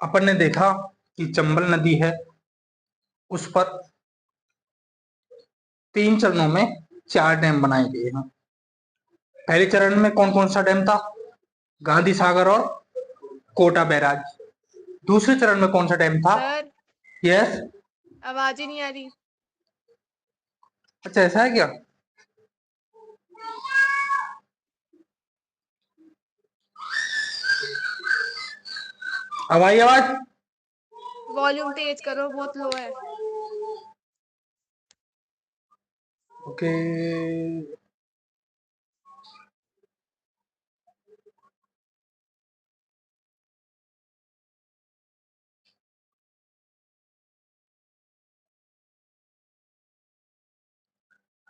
अपन ने देखा कि चंबल नदी है, उस पर 3 चरणों में 4 डैम बनाए गए हैं। पहले चरण में कौन कौन सा डैम था? गांधी सागर और कोटा बैराज। दूसरे चरण में कौन सा डैम था? Sir yes. आवाज ही नहीं आ रही। अच्छा, ऐसा है क्या? अब आई आवाज? वॉल्यूम तेज करो, बहुत लो है। ओके।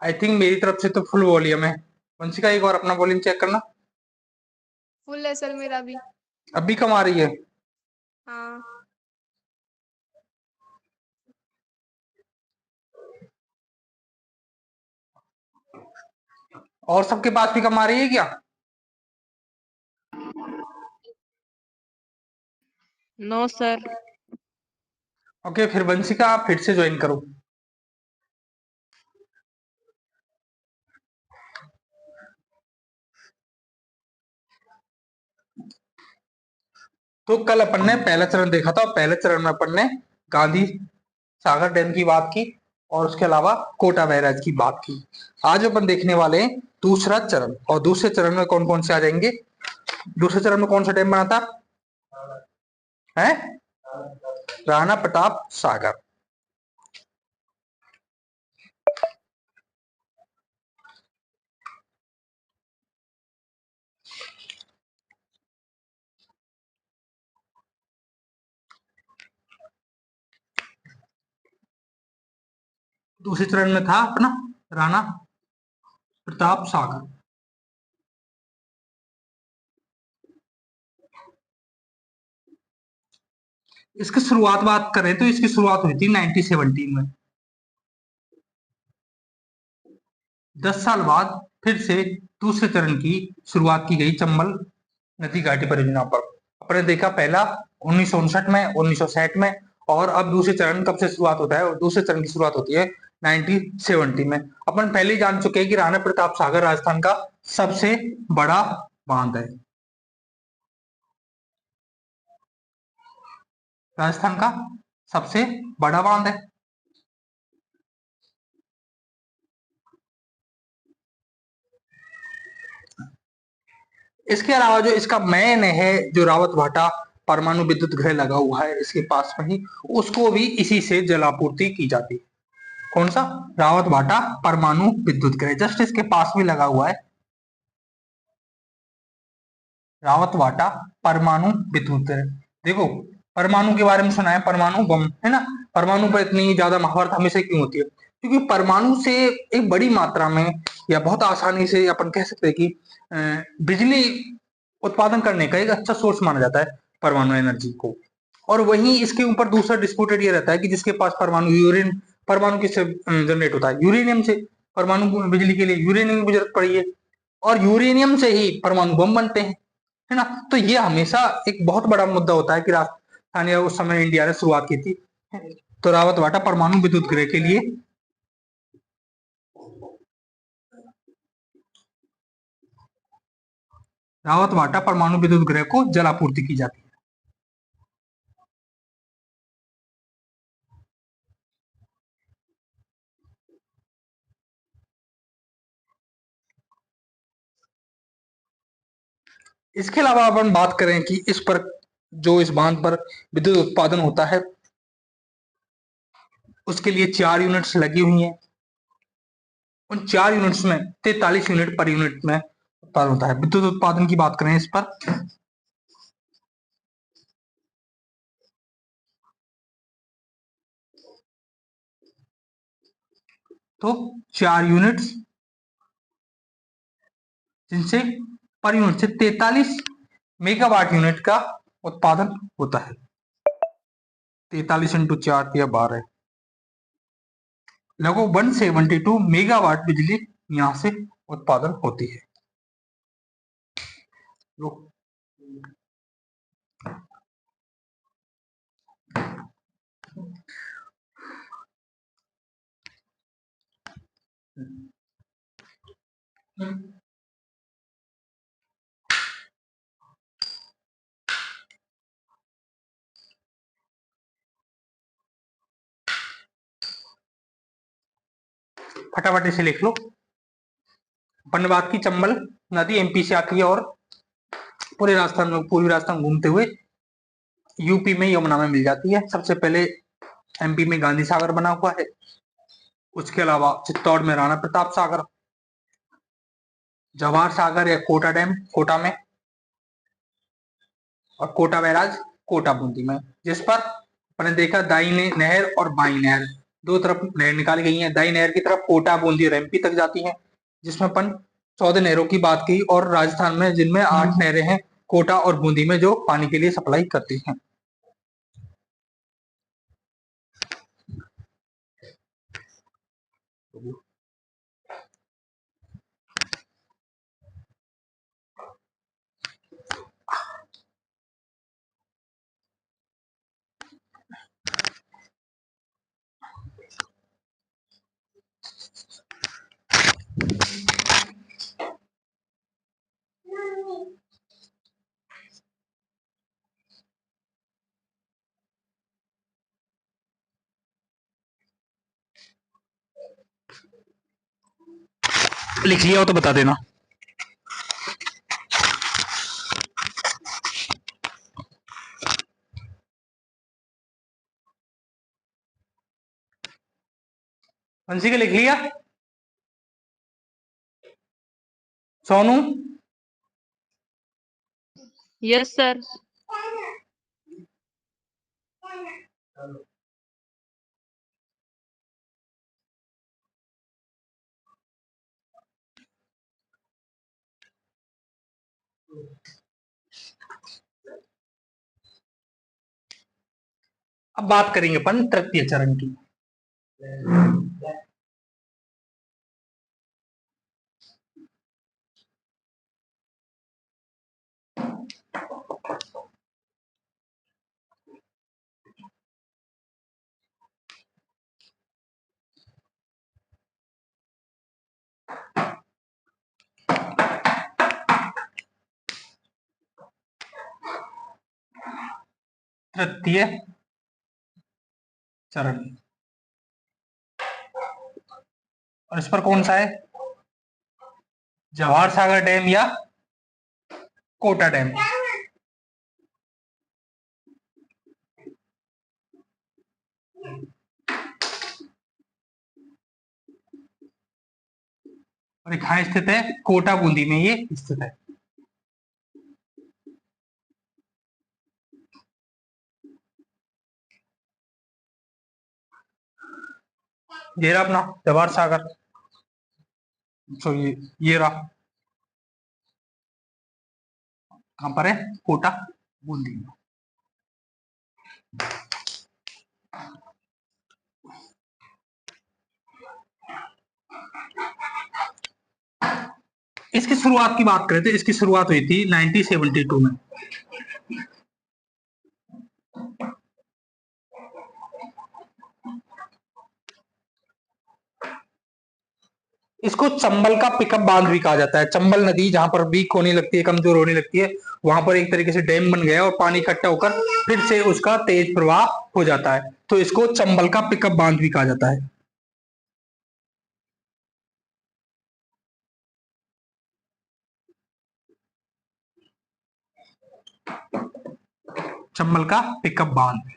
आई थिंक मेरी तरफ से तो फुल वॉल्यूम है। वंशिका, एक बार अपना वॉल्यूम चेक करना। फुल है सर मेरा भी। अब भी कम आ रही है? हाँ। और सबके पास भी कम आ रही है क्या? No sir. ओके, फिर वंशिका आप फिर से ज्वाइन करो। तो कल अपन ने पहला चरण देखा था, और पहले चरण में अपन ने गांधी सागर डैम की बात की और उसके अलावा कोटा बैराज की बात की। आज अपन देखने वाले हैं दूसरा चरण, और दूसरे चरण में कौन कौन से आ जाएंगे। दूसरे चरण में कौन सा डैम बना था? है राणा प्रताप सागर। दूसरे चरण में था अपना राणा प्रताप सागर। इसकी शुरुआत बात करें तो इसकी शुरुआत हुई थी 1917 में। 10 साल बाद फिर से दूसरे चरण की शुरुआत की गई चंबल नदी घाटी परियोजना पर। अपने देखा पहला 1959 में, 1960 में, और अब दूसरे चरण कब से शुरुआत होता है? और दूसरे चरण की शुरुआत होती है 1970 में। अपन पहले ही जान चुके हैं कि राणा प्रताप सागर राजस्थान का सबसे बड़ा बांध है। राजस्थान का सबसे बड़ा बांध है। इसके अलावा जो इसका मेन है, जो रावत भाटा परमाणु विद्युत गृह लगा हुआ है इसके पास में ही, उसको भी इसी से जलापूर्ति की जाती है। कौन सा? रावत भाटा परमाणु विद्युत गृह, जस्ट इसके पास में लगा हुआ है। रावत भाटा परमाणु विद्युत गृह। देखो, परमाणु के बारे में सुना है, परमाणु बम, है ना? परमाणु पर इतनी ज्यादा महाभारत हमेशा क्यों होती है? क्योंकि परमाणु से एक बड़ी मात्रा में या बहुत आसानी से अपन कह सकते हैं कि बिजली उत्पादन करने का एक अच्छा सोर्स माना जाता है परमाणु एनर्जी को। और वहीं इसके ऊपर दूसरा डिस्प्यूटेड ये रहता है कि जिसके पास परमाणु यूरेन, परमाणु किससे जनरेट होता है? यूरेनियम से। परमाणु बिजली के लिए यूरेनियम की जरूरत पड़ी है, और यूरेनियम से ही परमाणु बम बनते हैं, है ना? तो ये हमेशा एक बहुत बड़ा मुद्दा होता है कि राजस्थान या उस समय इंडिया ने शुरुआत की थी। तो रावत भाटा परमाणु विद्युत गृह के लिए रावत भाटा परमाणु विद्युत गृह को जलापूर्ति की जाती है। इसके अलावा अपन बात करें कि इस पर, जो इस बांध पर विद्युत उत्पादन होता है, उसके लिए 4 यूनिट्स लगी हुई हैं। उन 4 यूनिट्स में 43 यूनिट पर यूनिट में उत्पादन होता है। विद्युत उत्पादन की बात करें इस पर, तो 4 यूनिट्स, जिनसे पर यूनिट से 43 मेगावाट यूनिट का उत्पादन होता है। 43 इंटू 4 या 12, लगभग 172 मेगावाट बिजली यहां से उत्पादन होती है। फटाफट इसे लिख लो। अपन ने बात की चंबल नदी एमपी से आती है और पूरे राजस्थान में, पूर्वी राजस्थान घूमते हुए यूपी में यमुना में मिल जाती है। सबसे पहले एमपी में गांधी सागर बना हुआ है। उसके अलावा चित्तौड़ में राणा प्रताप सागर, जवाहर सागर या कोटा डैम कोटा में, और कोटा बैराज कोटा बूंदी में, जिस पर अपने देखा दाई नहर और बाई नहर दो तरफ नहर निकाली गई हैं। दाई नहर की तरफ कोटा बूंदी और एमपी तक जाती हैं, जिसमें अपन 14 नहरों की बात की, और राजस्थान में जिनमें 8 नहरें हैं कोटा और बूंदी में, जो पानी के लिए सप्लाई करती हैं। लिख लिया हो तो बता देना। हंसी के लिख लिया? सोनू? Yes sir. अब बात करेंगे अपन तृतीय चरण की। तृतीय चरण, और इस पर कौन सा है? जवाहर सागर डैम या कोटा डैम? और ये कहाँ स्थित है? कोटा बूंदी में ये स्थित है। ये रहा अपना जवाहर सागर, सो ये रहा, कहां पर है? कोटा बूंदी में। इसकी शुरुआत की बात करें तो इसकी शुरुआत हुई थी 1972 में। इसको चंबल का पिकअप बांध भी कहा जाता है। चंबल नदी जहां पर वीक होने लगती है, कमजोर होने लगती है, वहां पर एक तरीके से डैम बन गया और पानी इकट्ठा होकर फिर से उसका तेज प्रवाह हो जाता है, तो इसको चंबल का पिकअप बांध भी कहा जाता है। चंबल का पिकअप बांध।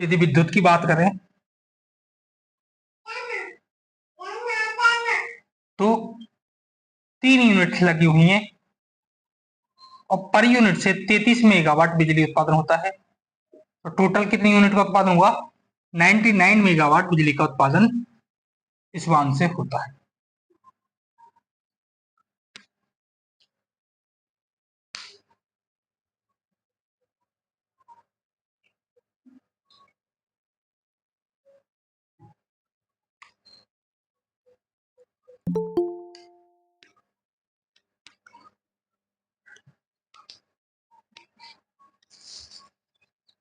यदि विद्युत की बात करें तो 3 यूनिट लगी हुई हैं, और पर यूनिट से 33 मेगावाट बिजली उत्पादन होता है। तो टोटल कितनी यूनिट का उत्पादन हुआ? 99 मेगावाट बिजली का उत्पादन इस बांध से होता है।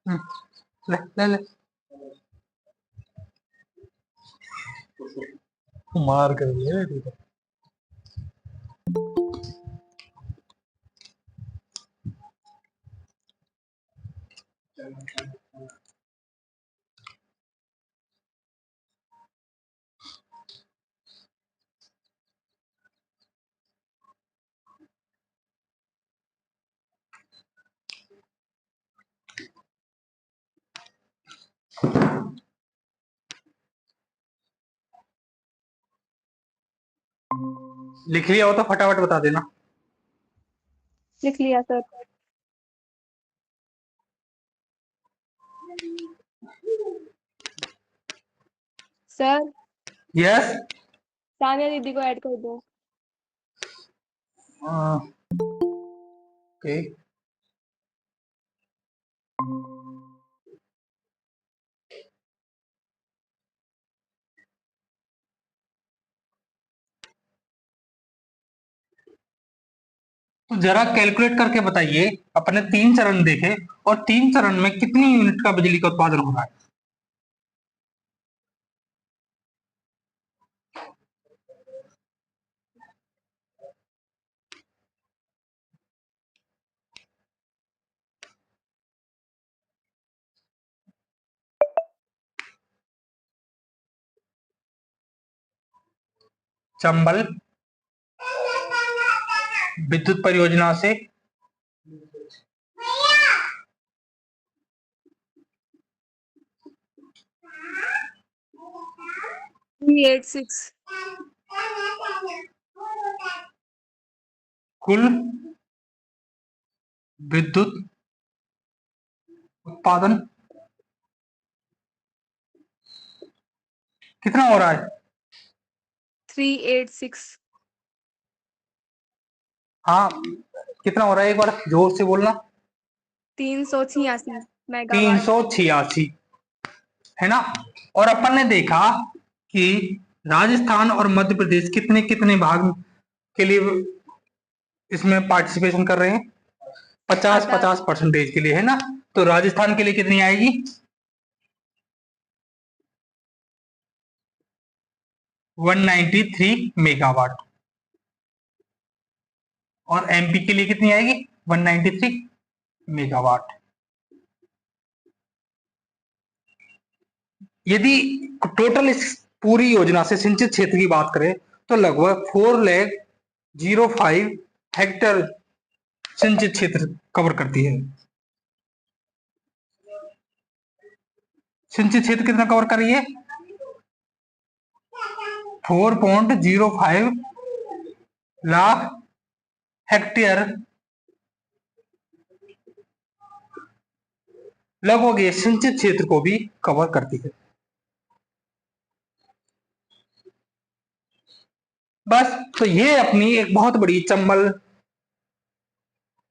हम्म, ले ले ले। मार कर दिया बेटी को। लिख लिया हो तो फटाफट बता देना। लिख लिया सर। Sir yes. सानिया दीदी को ऐड कर दो। ओके। तो जरा कैलकुलेट करके बताइए, अपने 3 चरण देखे और 3 चरण में कितनी यूनिट का बिजली का उत्पादन हो रहा है। चंबल विद्युत परियोजना से 386। कुल विद्युत उत्पादन कितना हो रहा है। 386। हाँ, कितना हो रहा है एक बार जोर से बोलना। 386 तीन मेगावाट। सौ छियासी है ना। और अपन ने देखा कि राजस्थान और मध्य प्रदेश कितने कितने भाग के लिए इसमें पार्टिसिपेशन कर रहे हैं। 50 50। 50% के लिए है ना। तो राजस्थान के लिए कितनी आएगी। 193 मेगावाट। और एमपी के लिए कितनी आएगी 193 मेगावाट। यदि टोटल इस पूरी योजना से सिंचित क्षेत्र की बात करें तो लगभग 4,05 हेक्टेयर सिंचित क्षेत्र कवर करती है। सिंचित क्षेत्र कितना कवर कर रही है 4.05 लाख हेक्टेयर। लगभग ये सिंचित क्षेत्र को भी कवर करती है। बस, तो ये अपनी एक बहुत बड़ी चंबल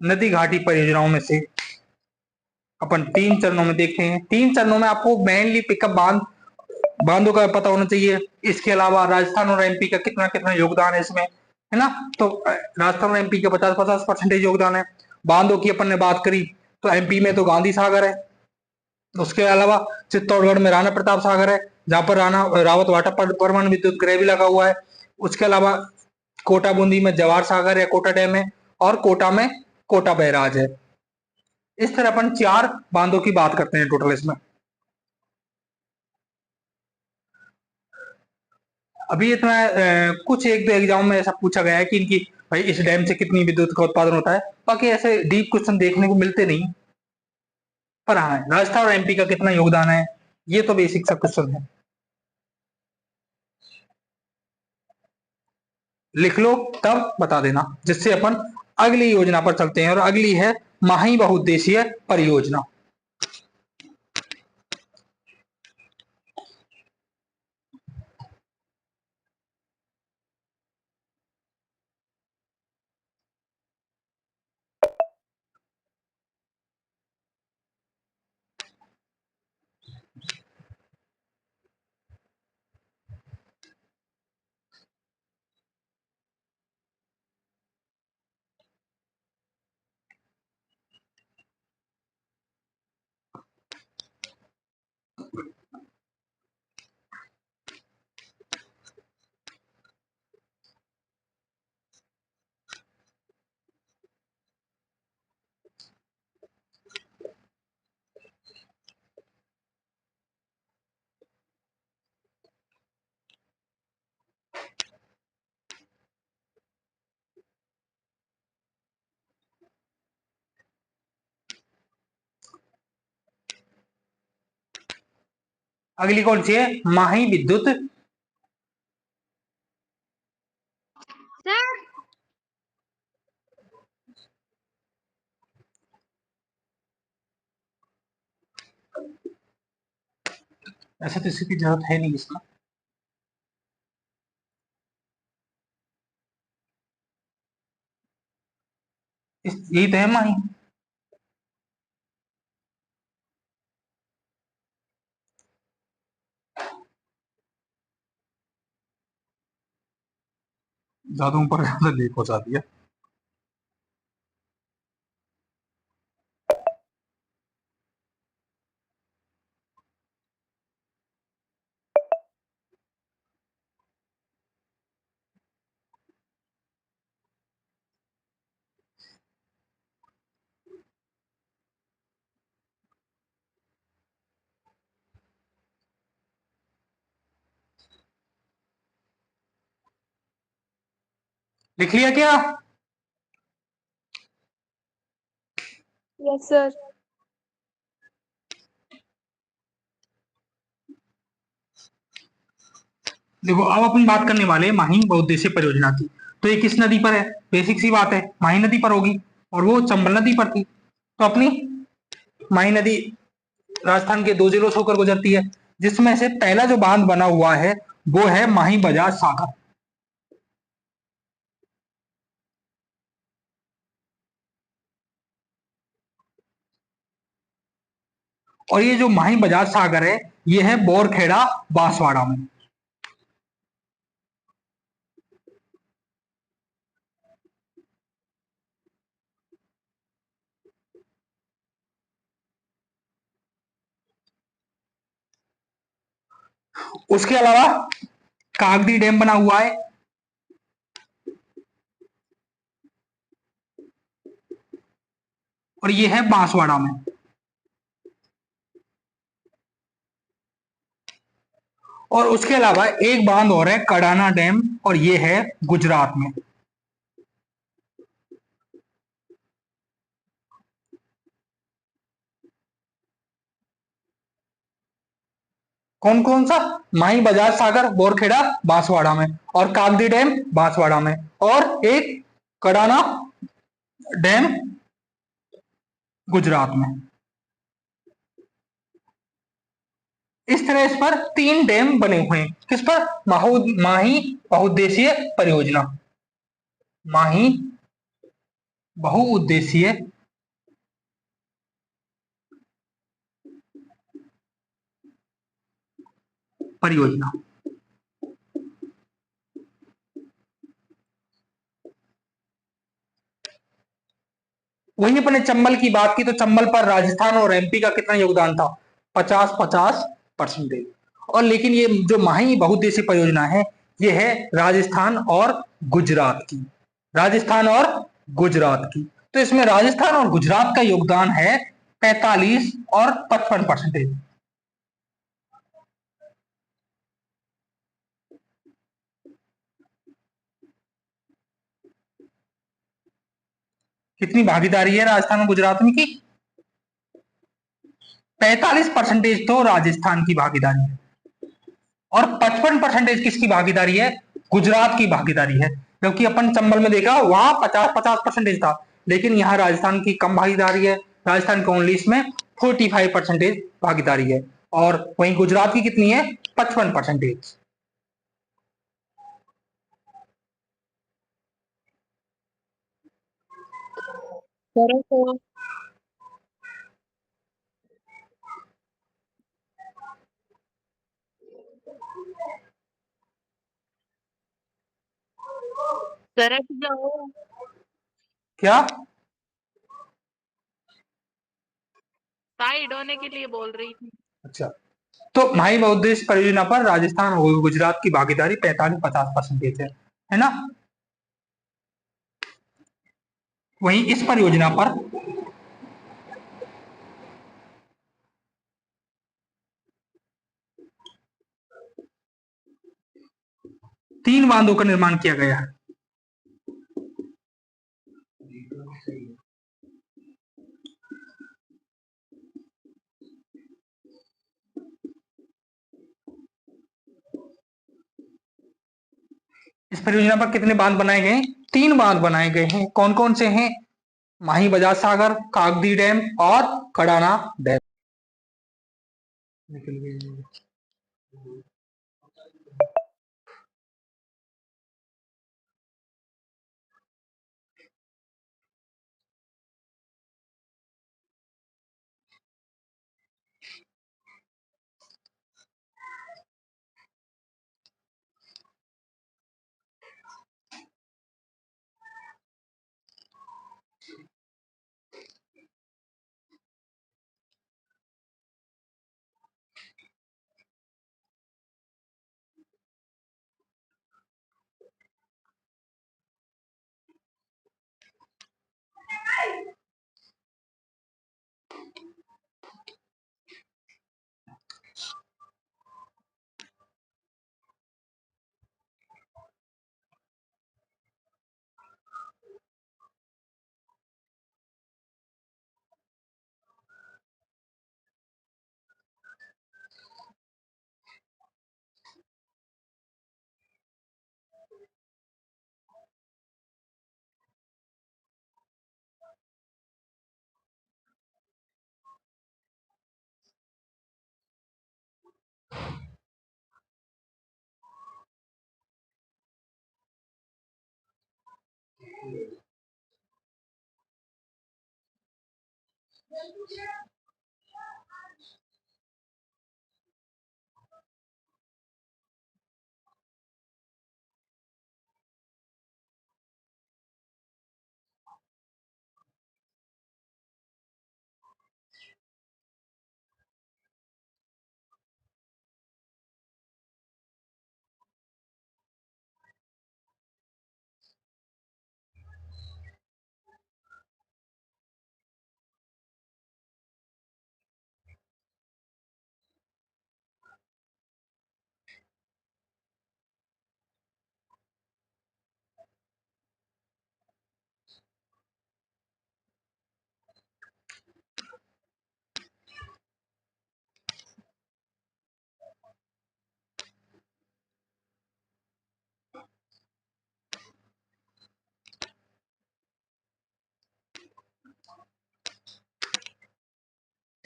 नदी घाटी परियोजनाओं में से अपन 3 चरणों में देखते हैं। 3 चरणों में आपको मेनली पिकअप बांधों का पता होना चाहिए। इसके अलावा राजस्थान और एमपी का कितना कितना योगदान है इसमें, है ना। तो राजस्थान और एमपी का 50-50% योगदान है। बांधों की अपन ने बात करी तो एमपी में तो गांधी सागर है। उसके अलावा चित्तौड़गढ़ में राणा प्रताप सागर है, जहां पर राणा रावत वाटा परमाणु विद्युत गृह भी लगा हुआ है। उसके अलावा कोटा बूंदी में जवाहर सागर या कोटा डैम है, और कोटा में कोटा बैराज है। इस तरह अपन 4 बांधों की बात करते हैं टोटल इसमें। अभी इतना कुछ एक दो एग्जाम में ऐसा पूछा गया है कि इनकी भाई इस डैम से कितनी विद्युत का उत्पादन होता है। बाकी ऐसे डीप क्वेश्चन देखने को मिलते नहीं। पर हाँ, राजस्थान और एमपी का कितना योगदान है, ये तो बेसिक सा क्वेश्चन है। लिख लो तब बता देना, जिससे अपन अगली योजना पर चलते हैं। और अगली है माही बहुउद्देशीय परियोजना। अगली कौन सी है? माही विद्युत सर ऐसा तो इसकी जरूरत है नहीं इसमें। यही तो है माही। ज्यादा ऊपर ज्यादा लीक हो जाती है। लिख लिया क्या? Yes sir. देखो अब अपन बात करने वाले हैं माही बहुउद्देशीय परियोजना की। तो ये किस नदी पर है? बेसिक सी बात है, माही नदी पर होगी, और वो चंबल नदी पर थी। तो अपनी माही नदी राजस्थान के 2 जिलों से होकर गुजरती है, जिसमें से पहला जो बांध बना हुआ है वो है माही बजाज सागर। और ये जो माही बजाज सागर है, ये है बोरखेड़ा बांसवाड़ा में। उसके अलावा कागदी डैम बना हुआ है, और ये है बांसवाड़ा में। और उसके अलावा एक बांध और है कडाना डैम, और ये है गुजरात में। कौन कौन सा? माही बजाज सागर बोरखेड़ा बांसवाड़ा में, और कागदी डैम बांसवाड़ा में, और एक कडाना डैम गुजरात में। इस तरह इस पर 3 डैम बने हुए हैं। किस पर? माही बहुउद्देशीय परियोजना। माही बहुउद्देशीय परियोजना। वहीं अपने चंबल की बात की, तो चंबल पर राजस्थान और एमपी का कितना योगदान था? 50-50%। और लेकिन ये जो माही बहुउद्देशीय परियोजना है, ये है राजस्थान और गुजरात की। राजस्थान और गुजरात की। तो इसमें राजस्थान और गुजरात का योगदान है 45 और 55%। कितनी भागीदारी है राजस्थान और गुजरात में की? 45% तो राजस्थान की भागीदारी है, और 55% किसकी भागीदारी है? गुजरात की भागीदारी है। क्योंकि अपन चंबल में देखा, वहां 50-50% था, लेकिन यहाँ राजस्थान की कम भागीदारी है। राजस्थान की ओनली इसमें 45% भागीदारी है, और वहीं गुजरात की कितनी है? 55%। करो तो। सरक जाओ। क्या? साइड होने के लिए बोल रही थी। अच्छा, तो माही बहुउद्देश्य परियोजना पर राजस्थान और गुजरात की भागीदारी 45-50% है ना? वहीं इस परियोजना पर 3 बांधों का निर्माण किया गया है। इस परियोजना पर कितने बांध बनाए गए हैं? 3 बांध बनाए गए हैं। कौन कौन से हैं? माही बजाज सागर, कागदी डैम और कडाना डैम। निकल गए।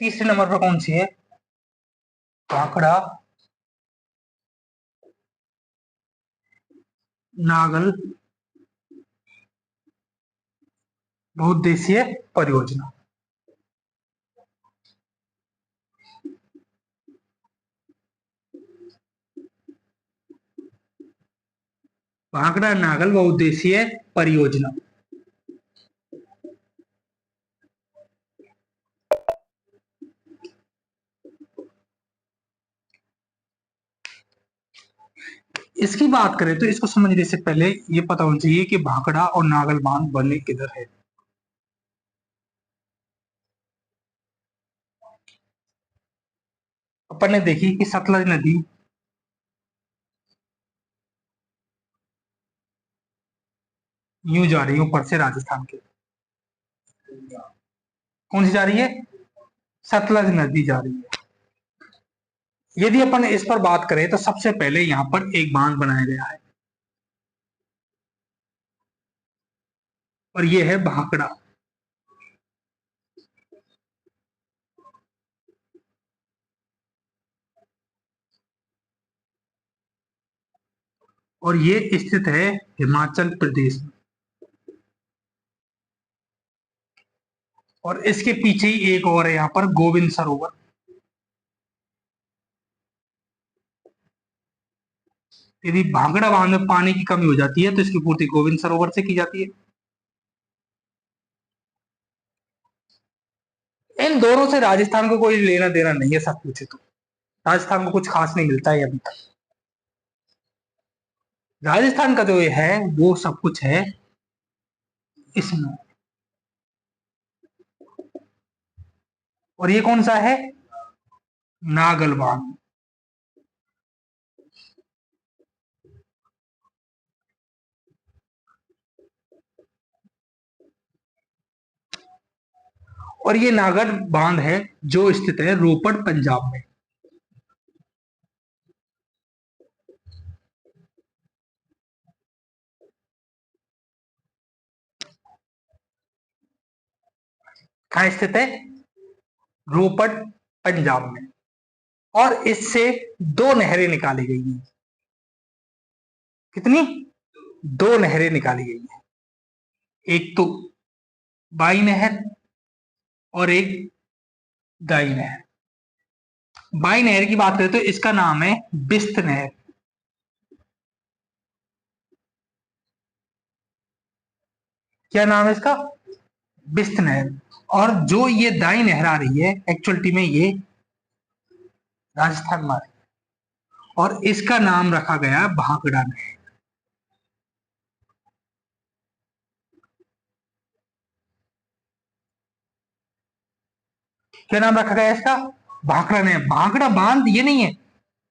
तीसरे नंबर पर कौन सी है? काकड़ा नागल बहुउद्देशीय परियोजना। भाखड़ा नागल बहुउद्देशीय परियोजना। इसकी बात करें तो इसको समझने से पहले ये पता होना चाहिए कि भाखड़ा और नागल बांध बने किधर है। अपन ने देखी कि सतलज नदी यूं जा रही है ऊपर से राजस्थान के। कौन सी जा रही है? सतलज नदी जा रही है। यदि अपन इस पर बात करें तो सबसे पहले यहां पर एक बांध बनाया गया है और ये है भाखड़ा। और ये स्थित है हिमाचल प्रदेश में। और इसके पीछे ही एक और है यहाँ पर गोविंद सरोवर। यदि भाखड़ा बांध में पानी की कमी हो जाती है तो इसकी पूर्ति गोविंद सरोवर से की जाती है। इन दोनों से राजस्थान को कोई लेना देना नहीं है, सब पूछे तो राजस्थान को कुछ खास नहीं मिलता है अभी तक। राजस्थान का जो ये है वो सब कुछ है इसमें। और ये कौन सा है? नागल बांध। और ये नागर बांध है जो स्थित है रोपड़ पंजाब में। कहाँ स्थित है? रोपड़, पंजाब में। और इससे दो नहरें निकाली गई हैं। कितनी? दो नहरें निकाली गई हैं। एक तो बाई नहर और एक दाई नहर। बाई नहर की बात करें तो इसका नाम है बिस्त नहर। क्या नाम है इसका? बिस्त नहर। और जो ये दाई नहर आ रही है एक्चुअलिटी में ये राजस्थान में आ रही है और इसका नाम रखा गया भाखड़ा नहर। क्या नाम रखा गया इसका? भाखड़ा नहर। भाखड़ा बांध ये नहीं है,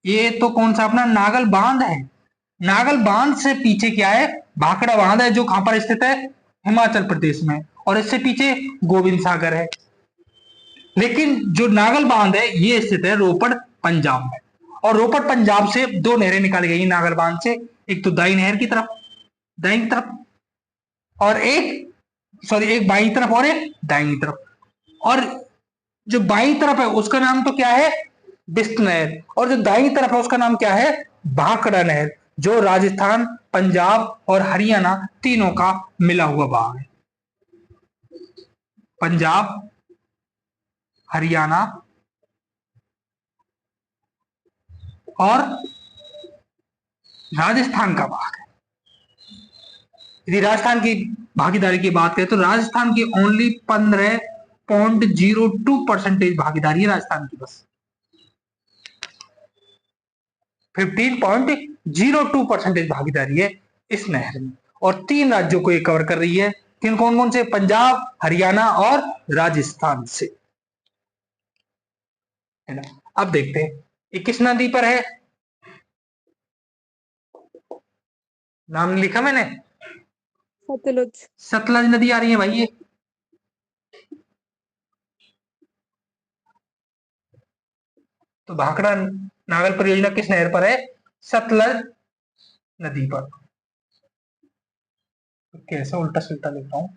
ये तो कौन सा अपना नागल बांध है। नागल बांध से पीछे क्या है? भाखड़ा बांध है, जो कहां पर स्थित है? हिमाचल प्रदेश में। और इससे पीछे गोविंद सागर है। लेकिन जो नागल बांध है ये स्थित है रोपड़, पंजाब में। और रोपड़ पंजाब से दो नहरें निकाली गई नागल बांध से। एक तो दाई नहर की तरफ, दाई की तरफ, और एक सॉरी एक बाई तरफ और एक दाई तरफ। और जो बाई तरफ है उसका नाम तो क्या है? बिस्त नहर। और जो दाई तरफ है उसका नाम क्या है? भाखड़ा नहर, जो राजस्थान, पंजाब और हरियाणा तीनों का मिला हुआ भाग है। पंजाब, हरियाणा और राजस्थान का भाग है। यदि राजस्थान की भागीदारी की बात करें तो राजस्थान की ओनली 15.02% भागीदारी है राजस्थान की, बस 15.02% भागीदारी है इस नहर में। और 3 राज्यों को ये कवर कर रही है। किन कौन कौन से? पंजाब, हरियाणा और राजस्थान से, है ना। अब देखते हैं ये किस नदी पर है। नाम लिखा मैंने? सतलुज। सतलज नदी आ रही है भाई ये। तो भाखड़ा नागल परियोजना किस नहर पर है? सतलज नदी पर। तो कैसे उल्टा सुल्टा लिख रहा हूं।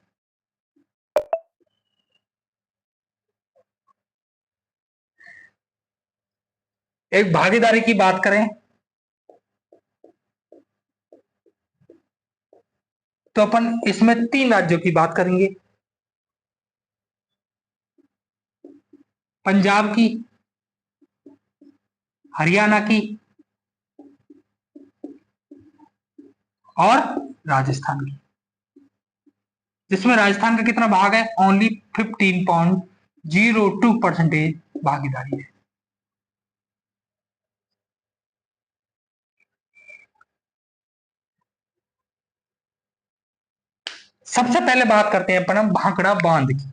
एक भागीदारी की बात करें तो अपन इसमें 3 राज्यों की बात करेंगे। पंजाब की, हरियाणा की और राजस्थान की। जिसमें राजस्थान का कितना भाग है? ओनली 15.02% भागीदारी है। सबसे पहले बात करते हैं अपन हम भाखड़ा बांध की।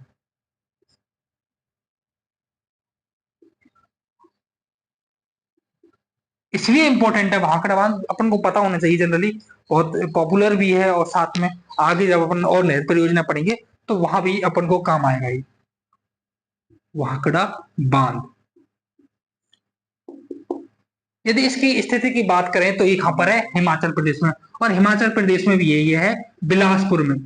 इसलिए इंपॉर्टेंट है भाखड़ा बांध, अपन को पता होना चाहिए जनरली, बहुत पॉपुलर भी है। और साथ में आगे जब अपन और नहर परियोजना पढ़ेंगे तो वहां भी अपन को काम आएगा ये भाखड़ा बांध। यदि इसकी स्थिति की बात करें तो ये कहां पर है? हिमाचल प्रदेश में। और हिमाचल प्रदेश में भी ये है बिलासपुर में।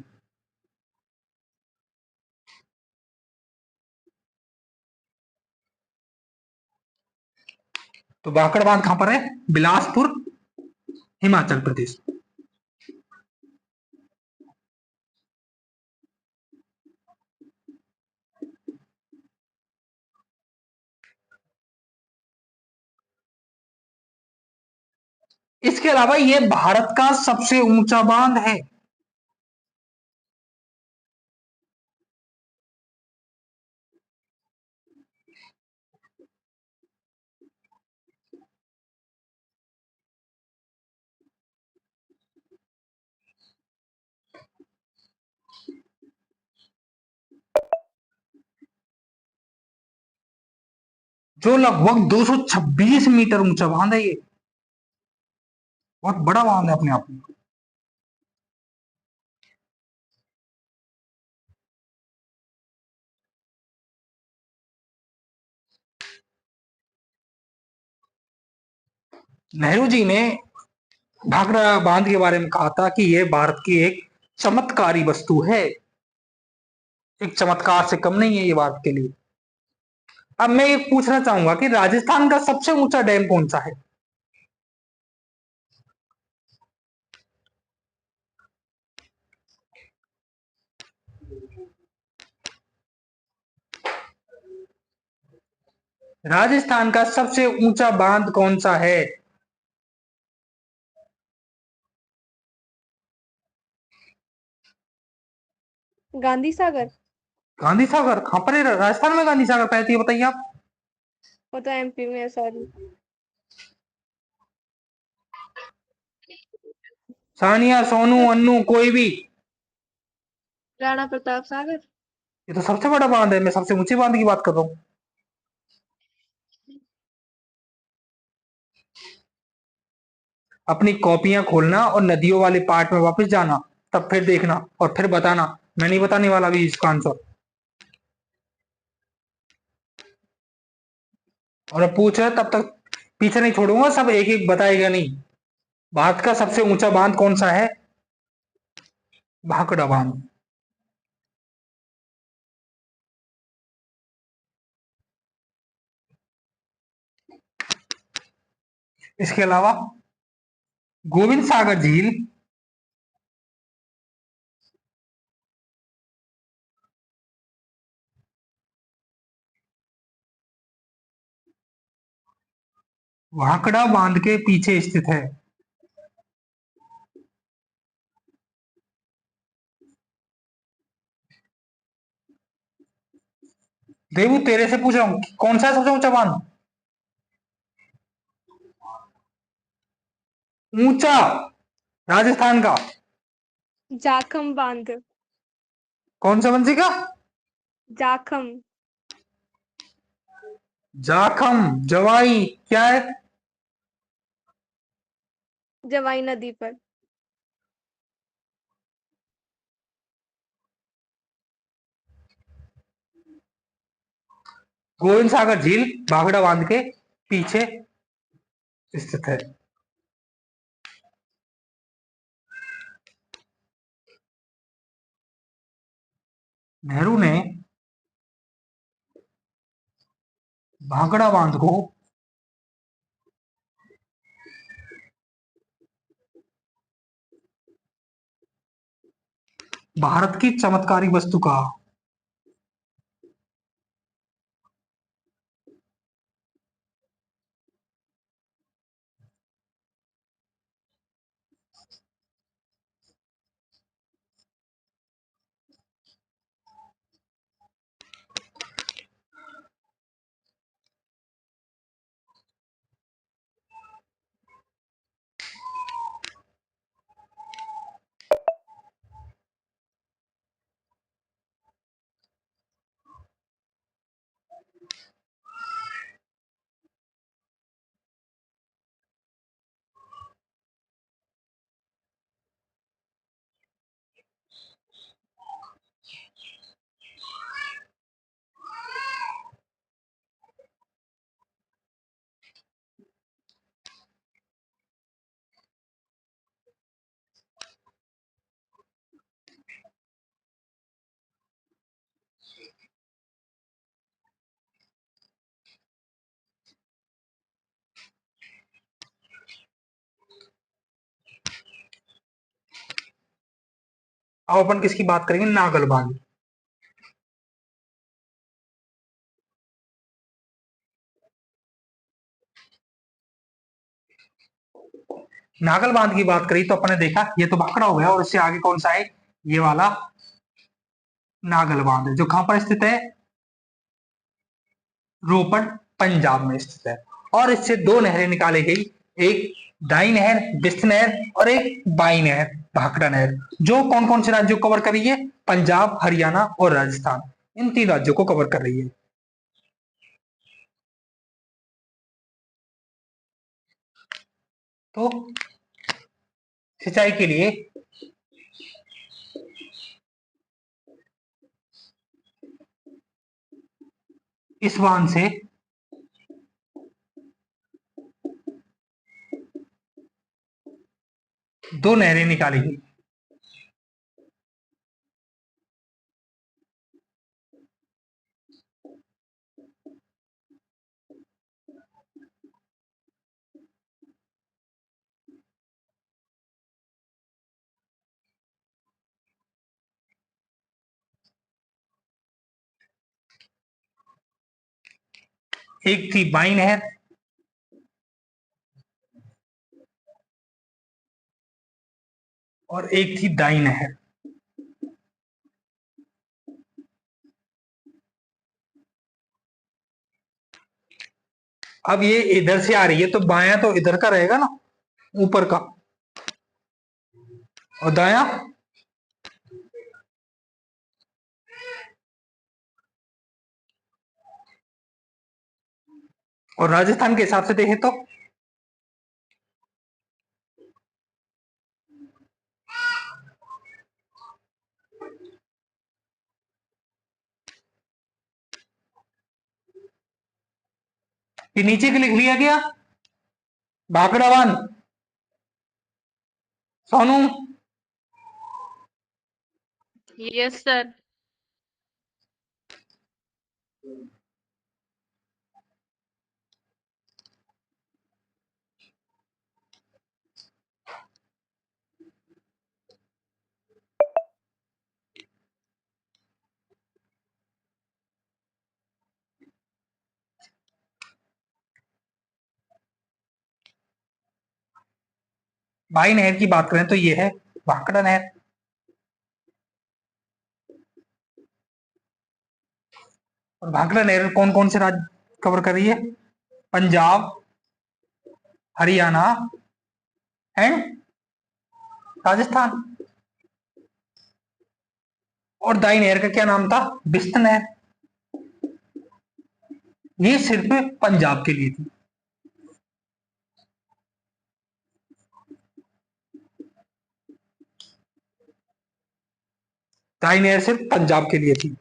तो भाखड़ बांध कहां पर है? बिलासपुर, हिमाचल प्रदेश। इसके अलावा ये भारत का सबसे ऊंचा बांध है। जो लगभग 226 मीटर ऊंचा बांध है ये। बहुत बड़ा बांध है अपने आप में। नेहरू जी ने भाखड़ा बांध के बारे में कहा था कि यह भारत की एक चमत्कारी वस्तु है। एक चमत्कार से कम नहीं है ये बात के लिए। अब मैं ये पूछना चाहूंगा कि राजस्थान का सबसे ऊंचा डैम कौन सा है? राजस्थान का सबसे ऊंचा बांध कौन सा है? गांधी सागर। गांधी सागर कहां पर है? राजस्थान में गांधी सागर पैती है, बताइए आप। वो तो एमपी में है, सॉरी। सानिया, सोनू, अन्नू, कोई भी। राणा प्रताप सागर। ये तो सबसे बड़ा बांध है, मैं सबसे ऊंचे बांध की बात कर रहा हूँ। अपनी कॉपियां खोलना और नदियों वाले पार्ट में वापस जाना, तब फिर देखना और फिर बताना। मैं नहीं बताने वाला अभी इसका आंसर। और अब पूछ रहे तब तक पीछे नहीं छोड़ूंगा, सब एक एक बताएगा नहीं। भारत का सबसे ऊंचा बांध कौन सा है? भाखड़ा बांध। इसके अलावा गोविंद सागर झील, भाखड़ा बांध के पीछे स्थित है। देवू तेरे से पूछ रहा हूँ, कौन सा है सबसे ऊंचा बांध? ऊंचा राजस्थान का जाखम बांध। कौन सा बंसी का? जाखम। जाखम जवाई क्या है? जवाई नदी पर। गोविंद सागर झील भाखड़ा बांध के पीछे स्थित है। नेहरू ने भाखड़ा बांध को भारत की चमत्कारिक वस्तु कहा। अब अपन किसकी बात करेंगे? नागल बांध। नागल बांध की बात करी तो अपन ने देखा ये तो भाखड़ा हो गया, और इससे आगे कौन सा है? ये वाला नागल बांध है, जो कहां पर स्थित है? रोपड़ पंजाब में स्थित है। और इससे दो नहरें निकाली गई, एक दाई नहर बिस्त नहर और एक बाई नहर भाखड़ा नहर, जो कौन कौन से राज्यों को कवर कर रही है? पंजाब, हरियाणा और राजस्थान, इन तीन राज्यों को कवर कर रही है। तो सिंचाई के लिए इस बांध से दो नहरें निकाली गई। एक थी बाई नहर, और एक थी दाई नहर। अब ये इधर से आ रही है तो बायां तो इधर का रहेगा ना, ऊपर का, और दायां और राजस्थान के हिसाब से देखें तो ये नीचे के लिख लिया गया भाखड़ावान। Sonu, yes sir. बाई नहर की बात करें तो ये है भाखड़ा नहर। और भाखड़ा नहर कौन कौन से राज्य कवर कर रही है? पंजाब, हरियाणा एंड राजस्थान। और दाई नहर का क्या नाम था? बिस्त नहर। ये सिर्फ पंजाब के लिए थी। दाई नहर सिर्फ पंजाब के लिए थी।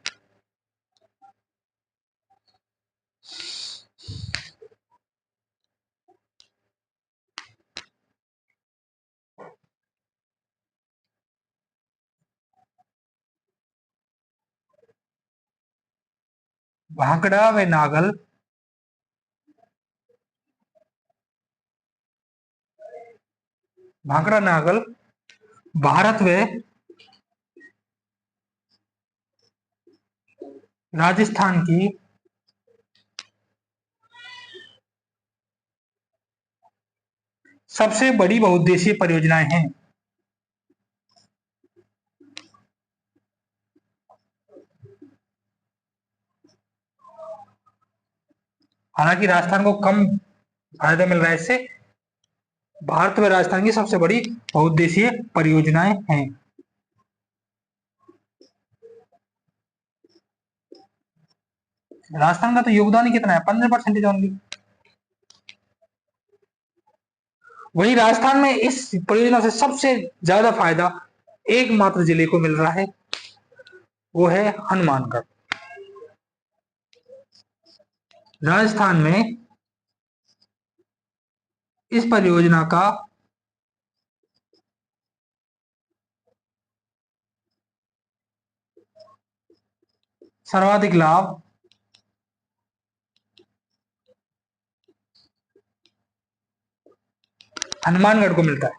भाखड़ा व नागल भाखड़ा नागल भारत व राजस्थान की सबसे बड़ी बहुउद्देशीय परियोजनाएं हैं। हालांकि राजस्थान को कम फायदा मिल रहा है इससे। भारत व राजस्थान की सबसे बड़ी बहुउद्देशीय परियोजनाएं हैं। राजस्थान का तो योगदान ही कितना है? 15% ओनली। वही राजस्थान में इस परियोजना से सबसे ज्यादा फायदा एकमात्र जिले को मिल रहा है, वो है हनुमानगढ़। राजस्थान में इस परियोजना का सर्वाधिक लाभ हनुमानगढ़ को मिलता है।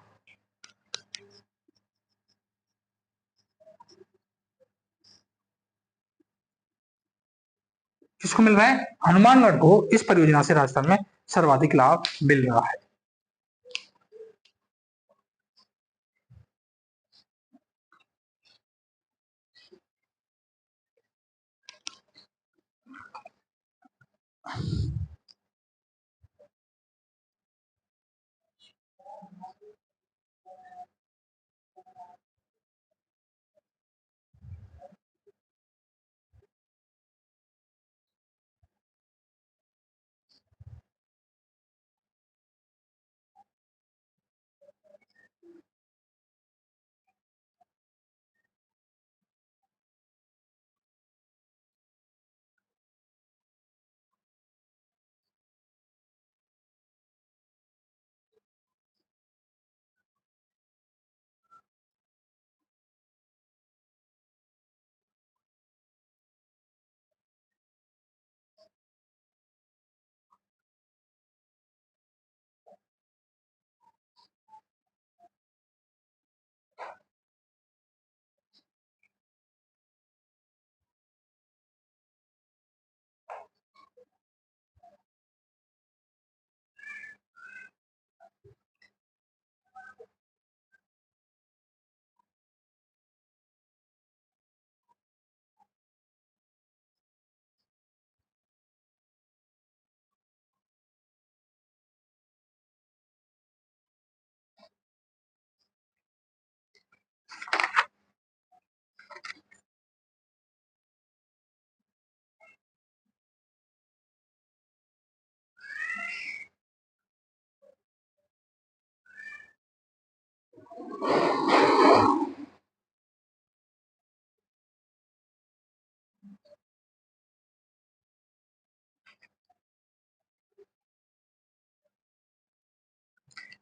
किसको मिल रहा है? हनुमानगढ़ को इस परियोजना से राजस्थान में सर्वाधिक लाभ मिल रहा है।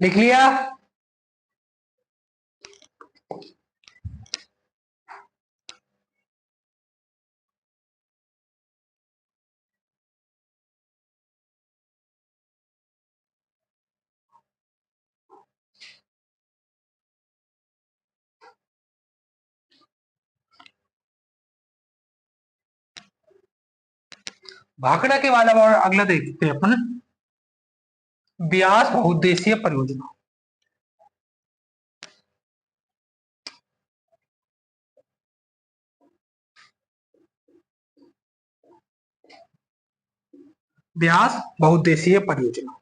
लिख लिया? भाखड़ा के बाद अब और अगला देखते हैं अपन, ब्यास बहुउद्देशीय परियोजना। ब्यास बहुउद्देशीय परियोजना।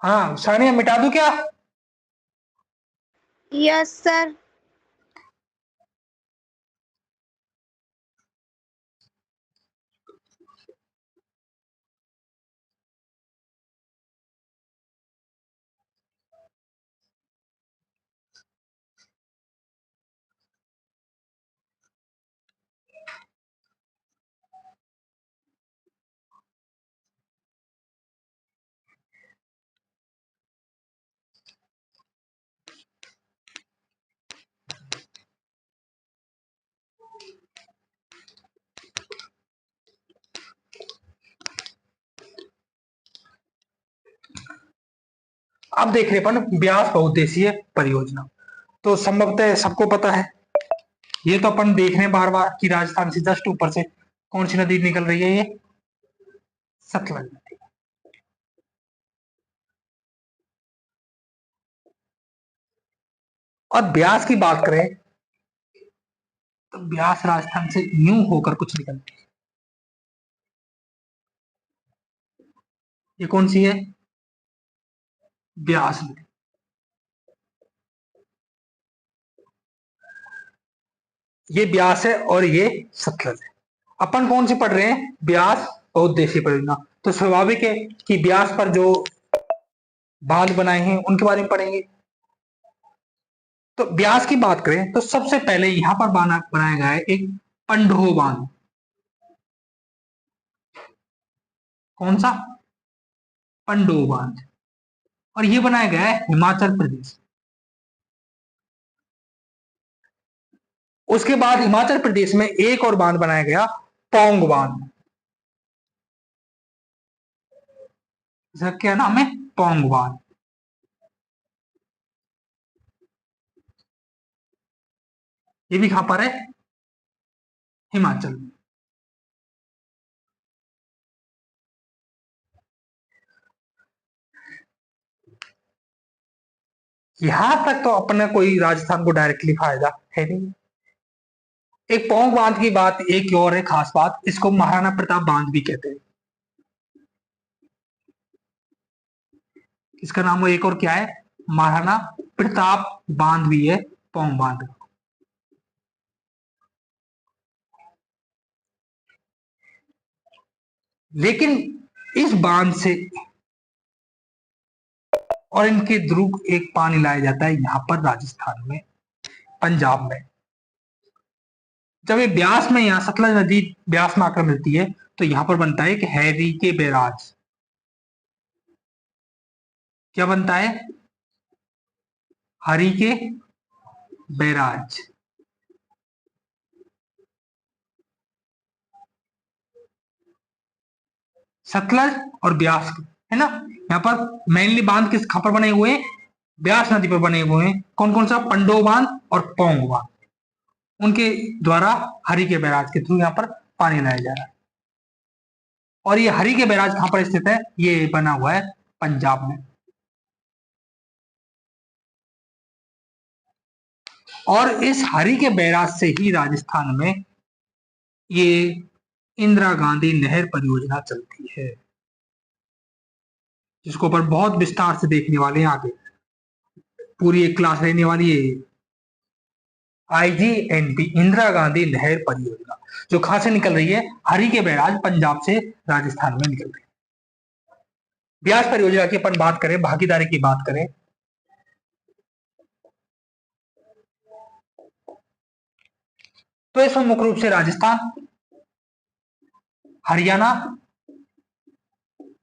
हाँ सानिया, मिटा दूं क्या? Yes sir. अब देख रहे अपन ब्यास बहुउद्देशीय परियोजना, तो संभवतः सबको पता है, ये तो अपन देख रहे हैं बार बार कि राजस्थान से जस्ट ऊपर से कौन सी नदी निकल रही है, ये सतलज नदी। और ब्यास की बात करें तो ब्यास राजस्थान से यूं होकर कुछ निकलती है। ये कौन सी है? ब्यास नदी। ये ब्यास है और ये सतलज है। अपन कौन सी पढ़ रहे हैं? ब्यास बहुउद्देशीय परियोजना। तो स्वाभाविक है कि ब्यास पर जो बांध बनाए हैं उनके बारे में पढ़ेंगे। तो ब्यास की बात करें तो सबसे पहले यहां पर बनाया गया है एक पंडोह बांध। कौन सा? पंडोह बांध। और ये बनाया गया है हिमाचल प्रदेश। उसके बाद हिमाचल प्रदेश में एक और बांध बनाया गया, पौंग बांध। इसका क्या नाम है? पौंग बांध। ये भी कहां पर है? हिमाचल में। यहां तक तो अपने कोई राजस्थान को डायरेक्टली फायदा है नहीं। एक पौंग बांध की बात एक और है खास बात, इसको महाराणा प्रताप बांध भी कहते हैं। इसका नाम वो एक और क्या है? महाराणा प्रताप बांध भी है, पौंग बांध। लेकिन इस बांध से और इनके ध्रुव एक पानी लाया जाता है यहां पर राजस्थान में, पंजाब में। जब ये ब्यास में, यहां सतलज नदी ब्यास में आकर मिलती है तो यहां पर बनता है कि हैरी के बैराज। क्या बनता है? हरी के बैराज। सतलज और ब्यास है ना। यहाँ पर मेनली बांध किस कहां पर बने हुए हैं? ब्यास नदी पर बने हुए हैं। कौन कौन सा? पंडो बांध और पौंग बांध। उनके द्वारा हरि के बैराज के थ्रू यहाँ पर पानी लाया जा रहा है। और ये हरि के बैराज कहां पर स्थित है? ये बना हुआ है पंजाब में। और इस हरि के बैराज से ही राजस्थान में ये इंदिरा गांधी नहर परियोजना चलती है, जिसको पर बहुत विस्तार से देखने वाले हैं आगे। पूरी एक क्लास रहने वाली है। IGNP, इंदिरा गांधी नहर परियोजना, जो कहां से निकल रही है? हरिके बैराज, पंजाब से राजस्थान में निकल रही है। ब्यास परियोजना की अपन बात करें, भागीदारी की बात करें, तो इसमें मुख्य रूप से राजस्थान, हरियाणा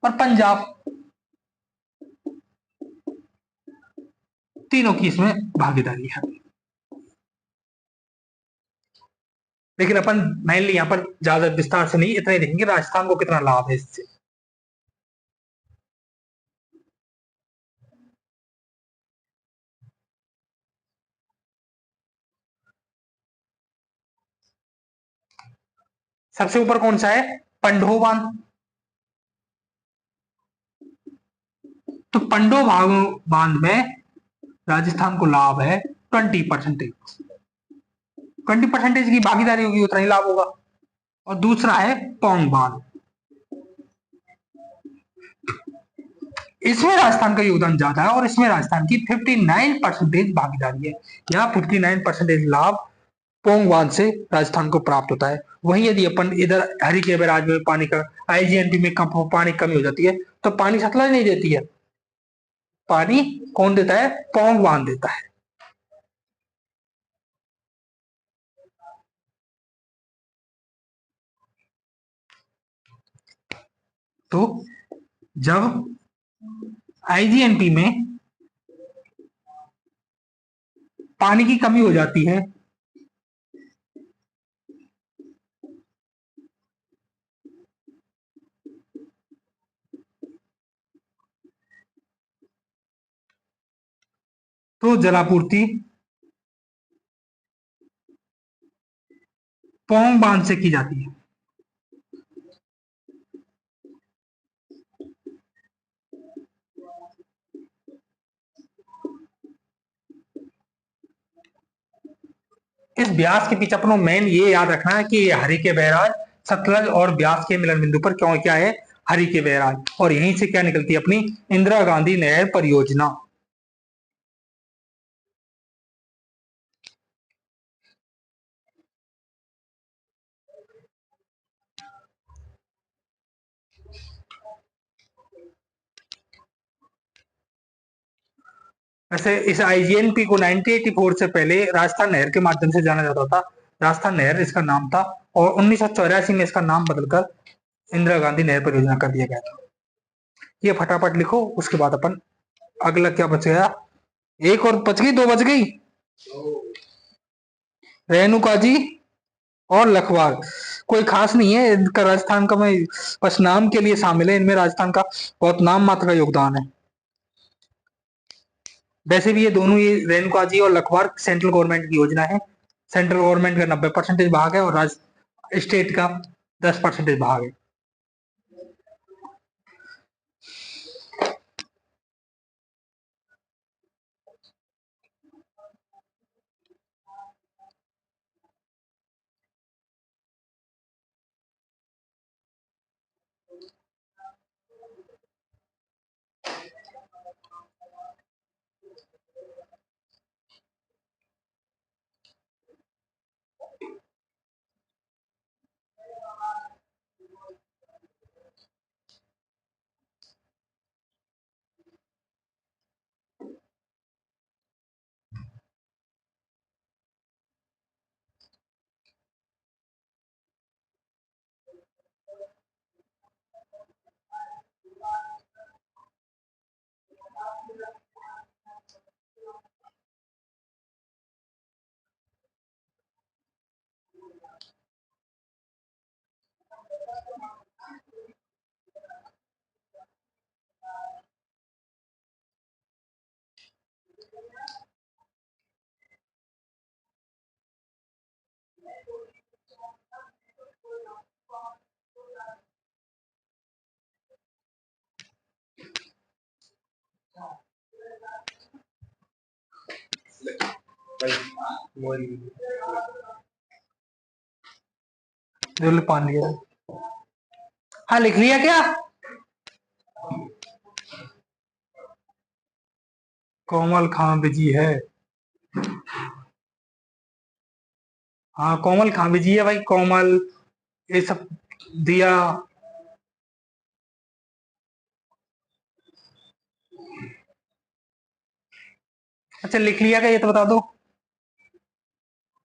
और पंजाब, तीनों की इसमें भागीदारी है। लेकिन अपन मेनली यहां पर ज्यादा विस्तार से नहीं, इतना ही देखेंगे राजस्थान को कितना लाभ है इससे। सबसे ऊपर कौन सा है? पंडो बांध। तो पंडो बांध में राजस्थान को लाभ है 20%। 20% की भागीदारी होगी, उतना ही लाभ होगा। और दूसरा है पौंग बांध, इसमें राजस्थान का योगदान ज्यादा है और इसमें राजस्थान की 59% भागीदारी है। यहाँ 59% लाभ पोंग बांध से राजस्थान को प्राप्त होता है। वहीं यदि अपन इधर हरिके बैराज में पानी का, IGNP में पानी कमी हो जाती है, तो पानी सतलज नहीं देती है, पानी कौन देता है? पोंग बांध देता है। तो जब IGNP में पानी की कमी हो जाती है, तो जलापूर्ति पोंग बांध से की जाती है। इस ब्यास के पीछे अपनों मेन ये याद रखना है कि हरिके बैराज सतलज और ब्यास के मिलन बिंदु पर क्यों क्या है? हरिके बैराज, और यहीं से क्या निकलती है? अपनी इंदिरा गांधी नहर परियोजना। वैसे इस IGNP को 1984 से पहले राजस्थान नहर के माध्यम से जाना जाता था, राजस्थान नहर इसका नाम था, और 1984 में इसका नाम बदलकर इंदिरा गांधी नहर परियोजना कर दिया गया था। ये फटाफट लिखो, उसके बाद अपन अगला क्या बच गया? एक और बच गई, दो बच गई, रेणुका जी और लखवार। कोई खास नहीं है इनका राजस्थान का, मैं बस नाम के लिए शामिल है, इनमें राजस्थान का बहुत नाम मात्र का योगदान है। वैसे भी ये दोनों, ये रेणुका जी और लखवार सेंट्रल गवर्नमेंट की योजना है। सेंट्रल गवर्नमेंट का 90% भाग है और स्टेट का 10% भाग है। पान लिया, हाँ लिख लिया क्या? कोमल खां बिजी है। हाँ कोमल कहाँ बिजी है भाई, कोमल ये सब दिया। अच्छा लिख लिया क्या ये तो बता दो।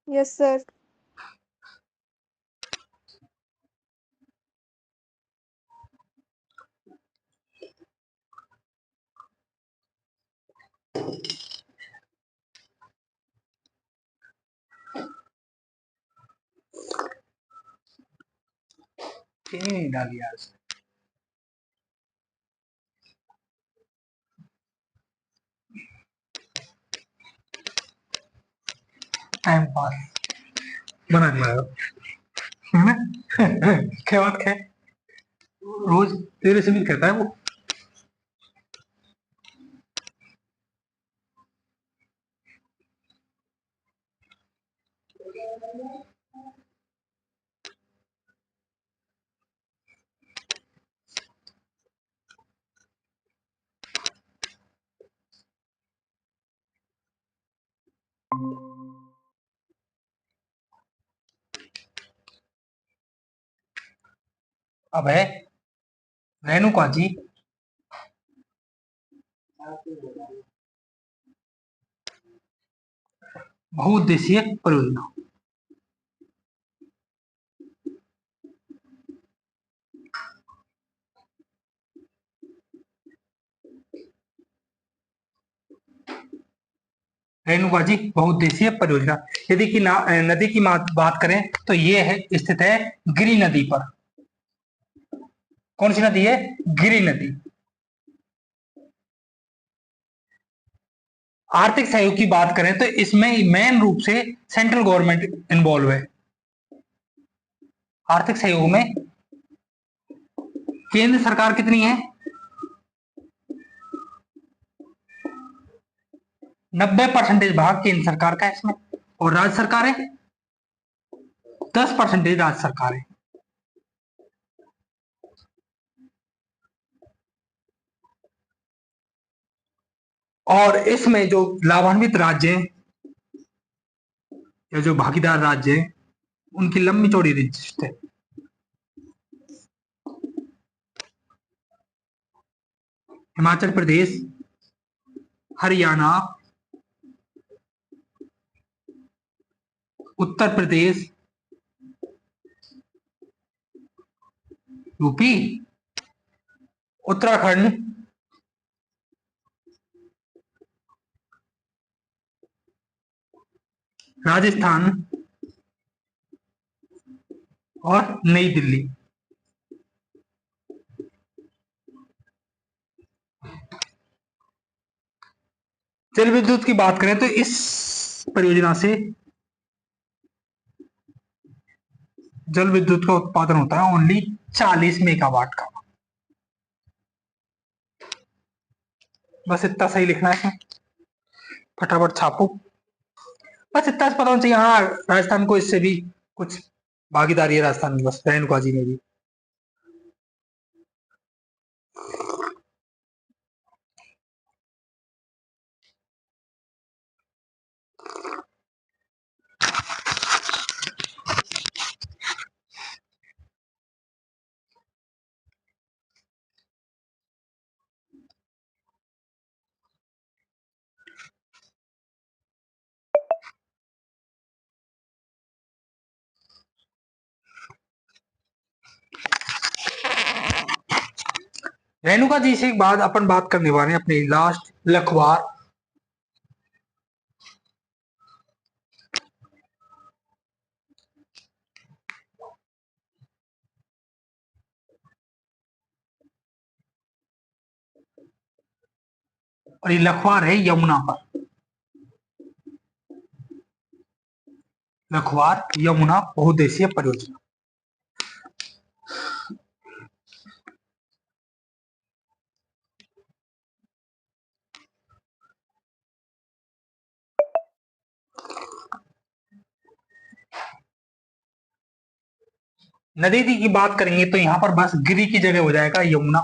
Yes sir. चीनी नहीं डाली आज। टाइम पास बना दिया है ना। क्या बात है, रोज तेरे से भी कहता है वो। अब है रेणुका जी, बहुउद्देशीय परियोजना। रेणुका जी बहुउद्देशीय परियोजना। यदि की नदी की बात करें तो ये है स्थित है गिरि नदी पर। कौन सी नदी है, गिरि नदी। आर्थिक सहयोग की बात करें तो इसमें मेन रूप से सेंट्रल गवर्नमेंट इन्वॉल्व है। आर्थिक सहयोग में केंद्र सरकार कितनी है, 90% भाग केंद्र सरकार का है इसमें, और राज्य सरकार है 10% राज्य सरकार है। और इसमें जो लाभान्वित राज्य हैं या जो भागीदार राज्य हैं उनकी लंबी चौड़ी लिस्ट है। हिमाचल प्रदेश, हरियाणा, उत्तर प्रदेश, यूपी, उत्तराखंड, राजस्थान और नई दिल्ली। जल विद्युत की बात करें तो इस परियोजना से जल विद्युत का उत्पादन होता है ओनली 40 मेगावाट का। बस इतना सही लिखना है इसमें, फटाफट छापो। बस इतना पता होना चाहिए। हाँ राजस्थान को इससे भी कुछ भागीदारी है, राजस्थान की बस रेणुका जी में भी। रेणुका जी से एक बात अपन बात करने वाले हैं अपनी लास्ट, लखवार। और ये लखवार है यमुना पर। लखवार यमुना बहुउद्देशीय परियोजना। नदी की बात करेंगे तो यहां पर बस गिरी की जगह हो जाएगा यमुना।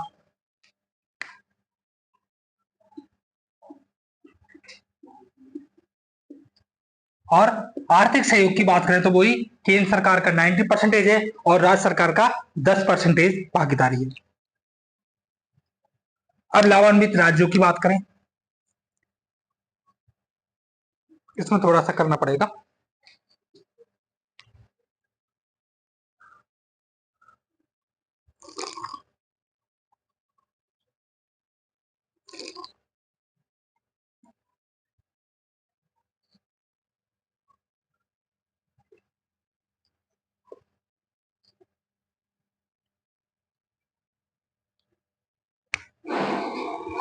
और आर्थिक सहयोग की बात करें तो वही केंद्र सरकार का 90% है और राज्य सरकार का 10% भागीदारी है। अब लाभान्वित राज्यों की बात करें, इसमें थोड़ा सा करना पड़ेगा।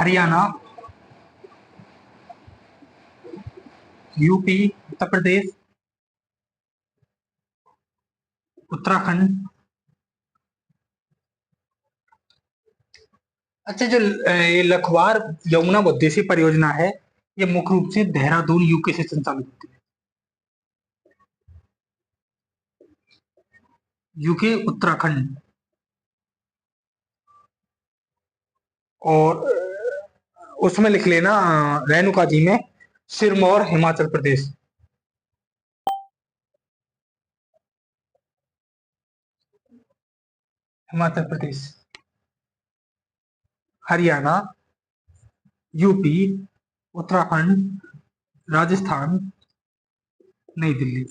हरियाणा, यूपी, उत्तर प्रदेश, उत्तराखंड। अच्छा, जो ये लखवार यमुना उद्देश्य परियोजना है, ये मुख्य रूप से देहरादून यूके से संचालित होती है। यूके, उत्तराखंड और उसमें लिख लेना रेणुका जी में सिरमौर, हिमाचल प्रदेश। हिमाचल प्रदेश, हरियाणा, यूपी, उत्तराखंड, राजस्थान, नई दिल्ली।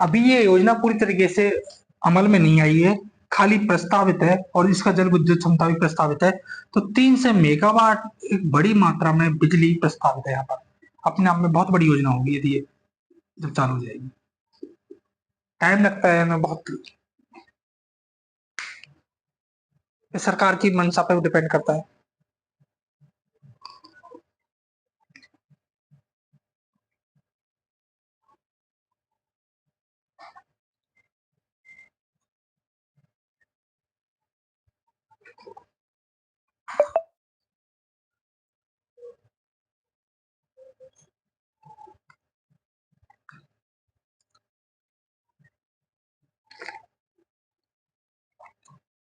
अभी ये योजना पूरी तरीके से अमल में नहीं आई है, खाली प्रस्तावित है और इसका जल विद्युत क्षमता भी प्रस्तावित है। तो 300 मेगावाट एक बड़ी मात्रा में बिजली प्रस्तावित है यहाँ पर। अपने आप में बहुत बड़ी योजना होगी यदि ये जब चालू हो जाएगी। टाइम लगता है ना बहुत, ये सरकार की मंशा पर डिपेंड करता है।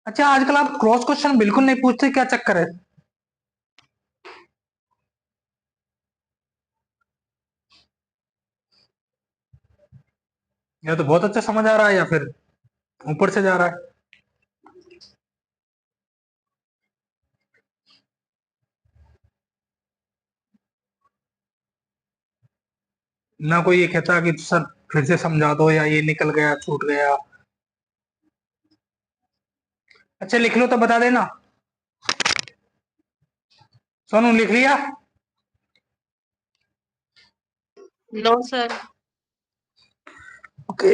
अच्छा, आजकल आप क्रॉस क्वेश्चन बिल्कुल नहीं पूछते, क्या चक्कर है? या तो बहुत अच्छा समझ आ रहा है या फिर ऊपर से जा रहा है। ना कोई ये कहता कि सर फिर से समझा दो या ये निकल गया, छूट गया। अच्छा, लिख लो तो बता देना। सोनू, लिख लिया? No sir. ओके।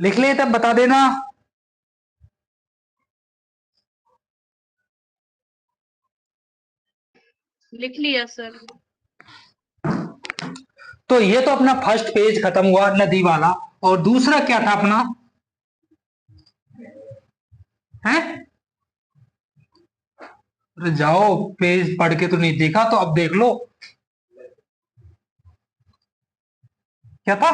लिख लिए तब बता देना। लिख लिया सर। तो ये तो अपना फर्स्ट पेज खत्म हुआ नदी वाला, और दूसरा क्या था अपना? है? अरे जाओ, पेज पढ़ के तो नहीं देखा, तो अब देख लो। क्या था?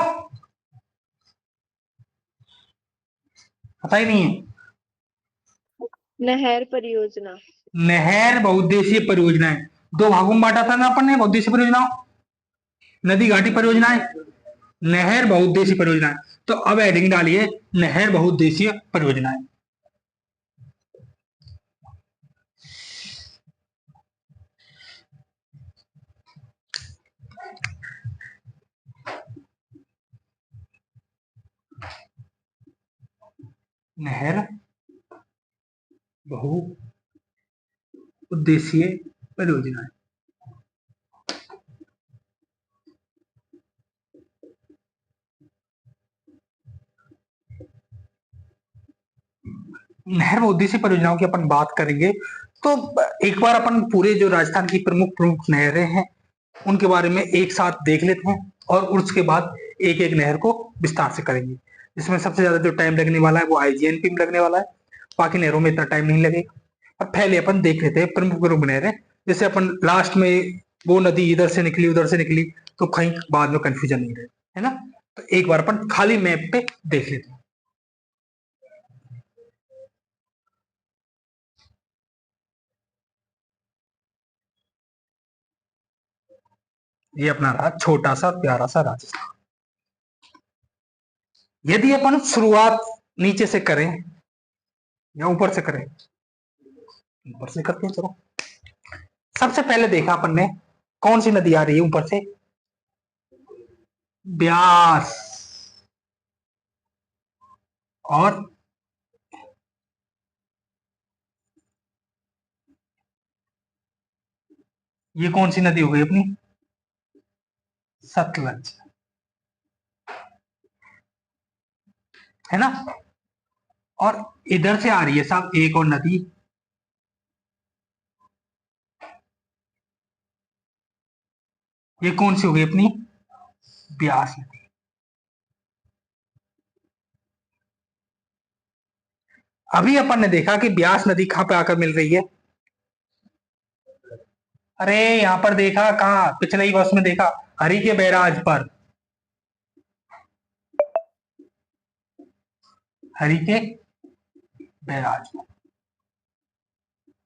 पता ही नहीं है। नहर परियोजना। नहर बहुउद्देशीय परियोजना है, दो भागों में बांटा था ना अपन ने बहुउद्देशीय परियोजनाओं, नदी घाटी परियोजनाएं। नहर बहुउद्देशीय परियोजनाएं, तो अब हेडिंग डालिए नहर बहुउद्देशीय परियोजनाएं। नहर बहुउद्देशीय परियोजनाएं। नहर बहुउद्देशीय परियोजनाओं की अपन बात करेंगे तो एक बार अपन पूरे जो राजस्थान की प्रमुख प्रमुख नहरें हैं उनके बारे में एक साथ देख लेते हैं और उसके बाद एक एक नहर को विस्तार से करेंगे। इसमें सबसे ज्यादा जो टाइम लगने वाला है वो आईजीएनपी में लगने वाला है, बाकी नहरों में इतना टाइम नहीं लगेगा। अब पहले अपन देख लेते हैं प्रमुख प्रमुख नहरें। जैसे अपन लास्ट में वो नदी इधर से निकली उधर से निकली तो कहीं बाद में कंफ्यूजन नहीं रहे, है ना। तो एक बार अपन खाली मैप पे देख लेते हैं। ये अपना रहा छोटा सा प्यारा सा राजस्थान। यदि अपन शुरुआत नीचे से करें या ऊपर से करें, ऊपर से करते हैं चलो। सबसे पहले देखा अपन ने कौन सी नदी आ रही है ऊपर से, ब्यास। और ये कौन सी नदी हो गई अपनी, सतलज, है ना। और इधर से आ रही है साहब एक और नदी, ये कौन सी हो गई अपनी, ब्यास नदी। अभी अपन ने देखा कि ब्यास नदी कहां पे आकर मिल रही है, अरे यहां पर देखा, कहा पिछले ही वर्ष में देखा, हरि के बैराज पर, हरि के बैराज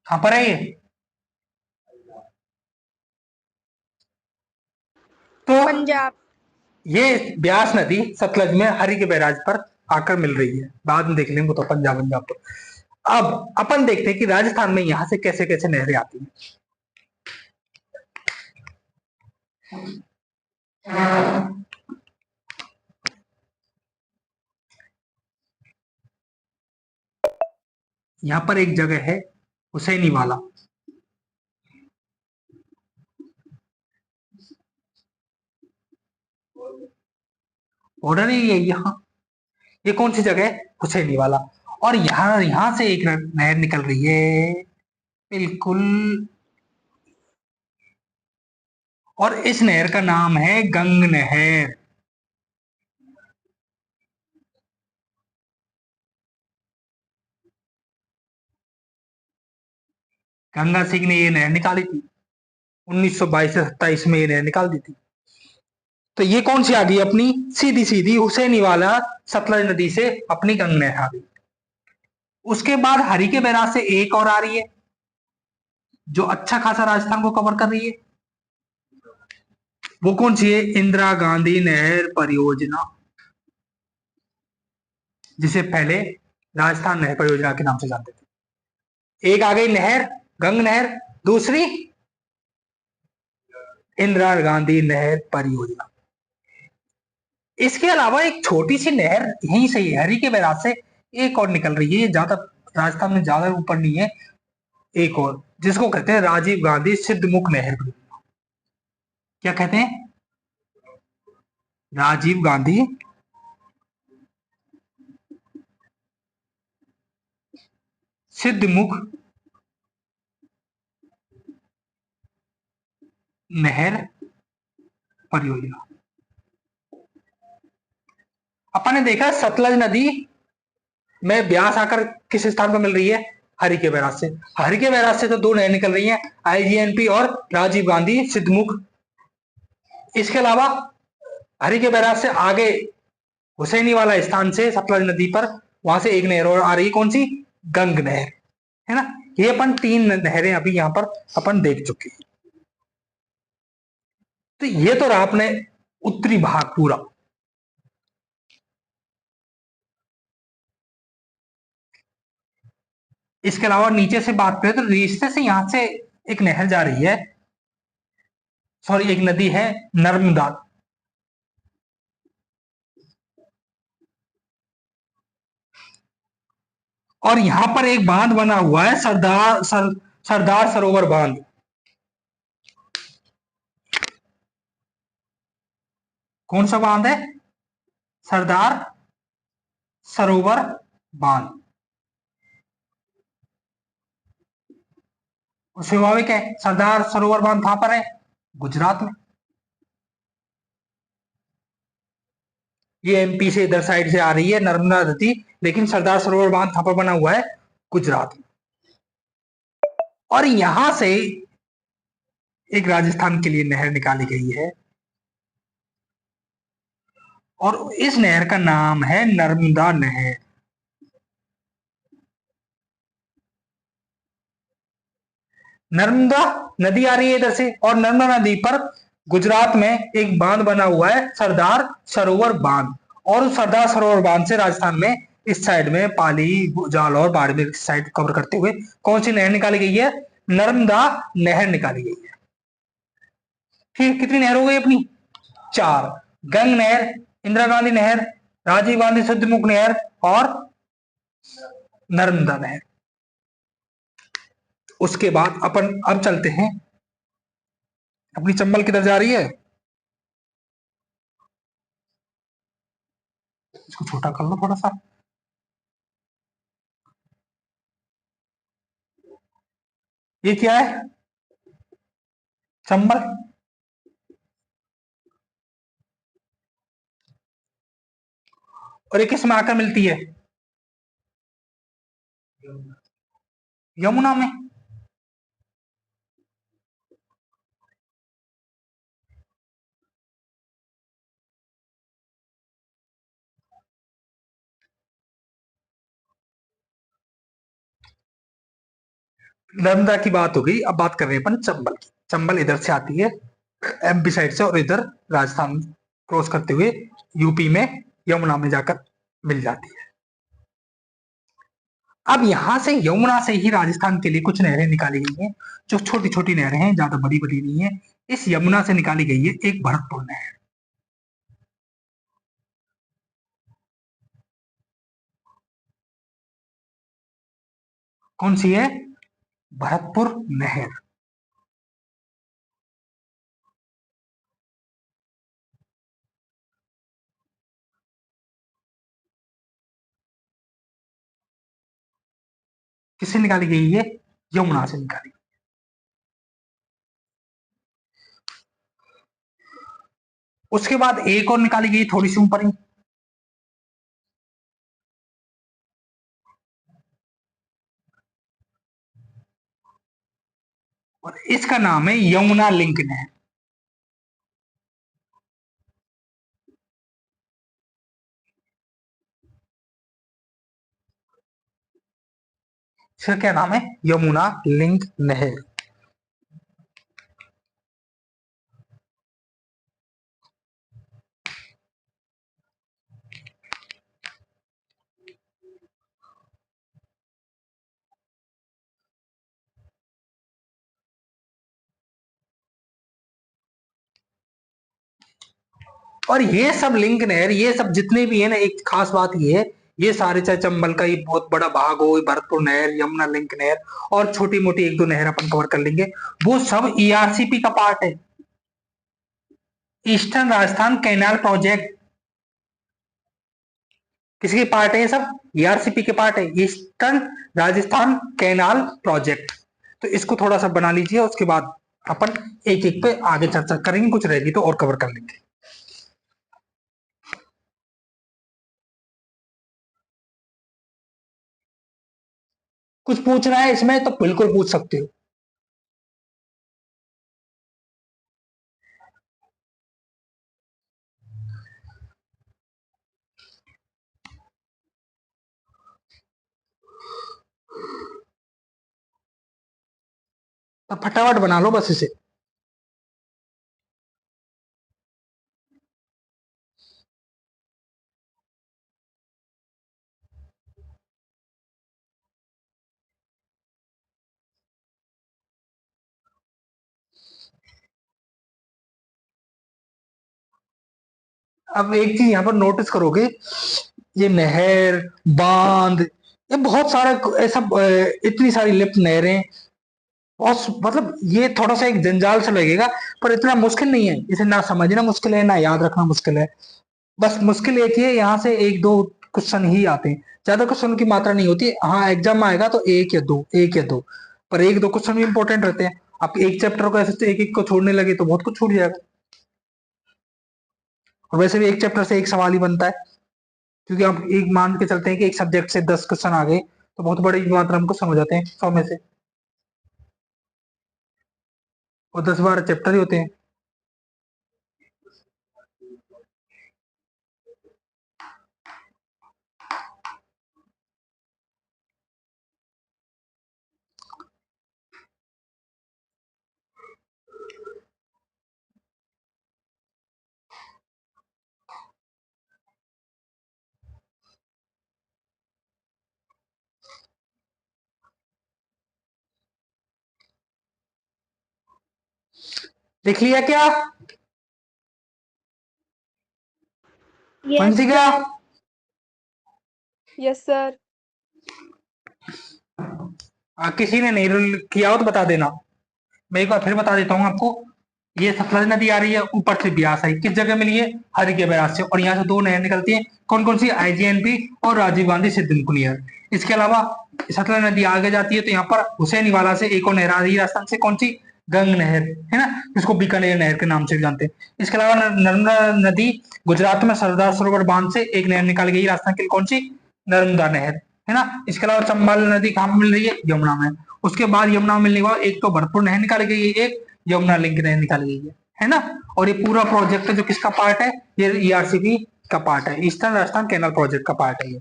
कहां पर है ये, तो पंजाब। ये ब्यास नदी सतलज में हरि के बैराज पर आकर मिल रही है। बाद में देख लेंगे तो पंजाब पर। अब अपन देखते हैं कि राजस्थान में यहां से कैसे कैसे नहरें आती हैं। यहां पर एक जगह है हुसैनी वाला, ऑर्डर ही है यहाँ। ये कौन सी जगह है, हुसैनी वाला। और यहां से एक नहर निकल रही है, बिल्कुल। और इस नहर का नाम है गंग नहर। गंगा सिंह ने ये नहर निकाली थी 1922 से 27 में, ये नहर निकाल दी थी। तो ये कौन सी आ गई अपनी, सीधी सीधी हुसैनी वाला सतलज नदी से अपनी गंग नहर आ गई। उसके बाद हरि के बैराज से एक और आ रही है जो अच्छा खासा राजस्थान को कवर कर रही है। वो कौन सी है, इंदिरा गांधी नहर परियोजना, जिसे पहले राजस्थान नहर परियोजना के नाम से जानते थे। एक आ गई नहर गंग नहर, दूसरी इंदिरा गांधी नहर परियोजना। इसके अलावा एक छोटी सी नहर यहीं से ही हरि के बैराज से एक और निकल रही है, ये ज्यादा राजस्थान में ज्यादा ऊपर नहीं है, एक और, जिसको कहते हैं राजीव गांधी सिद्धमुख नहर। क्या कहते हैं, राजीव गांधी सिद्धमुख नहर परियोजना। अपन ने देखा सतलज नदी में ब्यास आकर किस स्थान पर मिल रही है, हरि के बैराज से। हरि के बैराज से तो दो नहर निकल रही हैं, आईजीएनपी और राजीव गांधी सिद्धमुख। इसके अलावा हरि के बैराज से आगे हुसैनी वाला स्थान से सतलज नदी पर, वहां से एक नहर और आ रही है, कौन सी, गंग नहर, है ना। ये अपन तीन नहरें अभी यहां पर अपन देख चुके हैं। तो ये तो रहा अपने उत्तरी भाग पूरा। इसके अलावा नीचे से बात करें तो रिश्ते से यहां से एक नहर जा रही है, सॉरी एक नदी है, नर्मदा। और यहां पर एक बांध बना हुआ है, सरदार सरोवर बांध। कौन सा बांध है? सरदार सरोवर बांध। स्वाभाविक है, सरदार सरोवर बांध कहां पर है? गुजरात में। ये एमपी से इधर साइड से आ रही है नर्मदा नदी, लेकिन सरदार सरोवर बांध कहां पर बना हुआ है? गुजरात में। और यहां से एक राजस्थान के लिए नहर निकाली गई है, और इस नहर का नाम है नर्मदा नहर। नर्मदा नदी आ रही है इधर से, और नर्मदा नदी पर गुजरात में एक बांध बना हुआ है, सरदार सरोवर बांध। और उस सरदार सरोवर बांध से राजस्थान में इस साइड में पाली, जालौर, बाड़मेर साइड कवर करते हुए कौन सी नहर निकाली गई है? नर्मदा नहर निकाली गई है। ठीक, कितनी नहर हो गई अपनी? 4। गंग नहर, इंदिरा गांधी नहर, राजीव गांधी समुद्रमुख नहर, और नर्मदा नहर। उसके बाद अपन अब चलते हैं, अपनी चंबल किधर जा रही है? इसको छोटा कर लो थोड़ा सा। ये क्या है? चंबल। और ये किस में आकर मिलती है? यमुना में। नर्मदा की बात हो गई, अब बात कर रहे हैं अपन चंबल की। चंबल इधर से आती है एमपी साइड से, और इधर राजस्थान क्रॉस करते हुए यूपी में यमुना में जाकर मिल जाती है। अब यहां से यमुना से ही राजस्थान के लिए कुछ नहरें निकाली गई हैं, जो छोटी छोटी नहरें हैं, ज्यादा बड़ी बड़ी नहीं है। इस यमुना से निकाली गई है एक भरतपुर नहर। कौन सी है? भरतपुर नहर। किससे निकाली गई है? यमुना से निकाली। उसके बाद एक और निकाली गई थोड़ी सी ऊपर ही, और इसका नाम है यमुना लिंक नहर। इसका क्या नाम है? यमुना लिंक नहर। और ये सब लिंक नहर, ये सब जितने भी है ना, एक खास बात ये है, ये सारे चाहे चंबल का ही बहुत बड़ा भाग हो, भरतपुर नहर, यमुना लिंक नहर, और छोटी मोटी एक दो नहर अपन कवर कर लेंगे, वो सब ईआरसीपी का पार्ट है। ईस्टर्न राजस्थान कैनाल प्रोजेक्ट किसके पार्ट है? ये सब ईआरसीपी के पार्ट है, ईस्टर्न राजस्थान कैनाल प्रोजेक्ट। तो इसको थोड़ा सा बना लीजिए, उसके बाद अपन एक एक पे आगे चर्चा करेंगे, कुछ रहेगी तो और कवर कर लेंगे। कुछ पूछना है इसमें तो बिल्कुल पूछ सकते हो। तो फटाफट बना लो बस इसे। अब एक चीज यहाँ पर नोटिस करोगे, ये नहर, बांध, ये बहुत सारा ऐसा इतनी सारी लिफ्ट नहरें, बहुत मतलब ये थोड़ा सा एक जंजाल सा लगेगा, पर इतना मुश्किल नहीं है। इसे ना समझना मुश्किल है, ना याद रखना मुश्किल है। बस मुश्किल एक ही है, यहाँ से एक दो क्वेश्चन ही आते हैं, ज्यादा क्वेश्चन की मात्रा नहीं होती। हाँ, एग्जाम में आएगा तो एक या दो, पर एक दो क्वेश्चन भी इंपॉर्टेंट रहते हैं। आप एक चैप्टर को ऐसे एक एक को छोड़ने लगे तो बहुत कुछ छूट जाएगा। और वैसे भी एक चैप्टर से एक सवाल ही बनता है, क्योंकि आप एक मान के चलते हैं कि एक सब्जेक्ट से 10 क्वेश्चन आ गए, तो बहुत बड़ी मात्रा में क्वेश्चन हो जाते हैं 100 में से, और 10-12 चैप्टर ही होते हैं। लिख लिया क्या yes Vanshika? Sir. Yes sir. किसी ने नहीं किया हो तो बता देना। मैं एक बार फिर बता देता हूँ आपको। ये सतलज नदी आ रही है, ऊपर से ब्यास आई, किस जगह मिली है? हरि के बैराज से। और यहाँ से दो नहर निकलती है, कौन कौन सी? आईजीएनपी और राजीव गांधी सिद्धिमुखी नहर। इसके अलावा सतलज नदी आगे जाती है तो यहाँ पर हुसैनीवाला से एक और नहर आ रही है राजस्थान से, कौन सी? गंग नहर, है ना, जिसको बीकानेर नहर के नाम से भी जानते हैं। इसके अलावा नर्मदा नदी गुजरात में सरदार सरोवर बांध से एक नहर निकाल गई राजस्थान के लिए, कौन सी? नर्मदा नहर, है ना। इसके अलावा चंबल नदी कहाँ मिल रही है? यमुना में। उसके बाद यमुना मिलने के बाद एक तो भरतपुर नहर निकाली गई है, एक यमुना लिंक नहर निकाली गई है ना। और ये पूरा प्रोजेक्ट जो किसका पार्ट है? ये ईआरसीपी का पार्ट है, ईस्टर्न राजस्थान कैनाल प्रोजेक्ट का पार्ट है ये।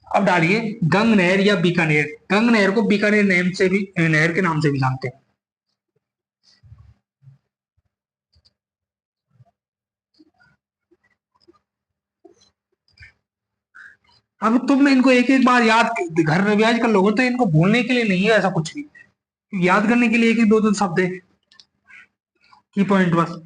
अब डालिए गंग नहर या बीकानेर। गंग नहर को बीकानेर नेम से भी, नहर के नाम से भी जानते हैं। अब तुम इनको एक एक बार याद घर रिवाइज कर लोगे तो इनको भूलने के लिए नहीं है ऐसा कुछ भी, याद करने के लिए एक एक दो दो शब्द है, की पॉइंट बस।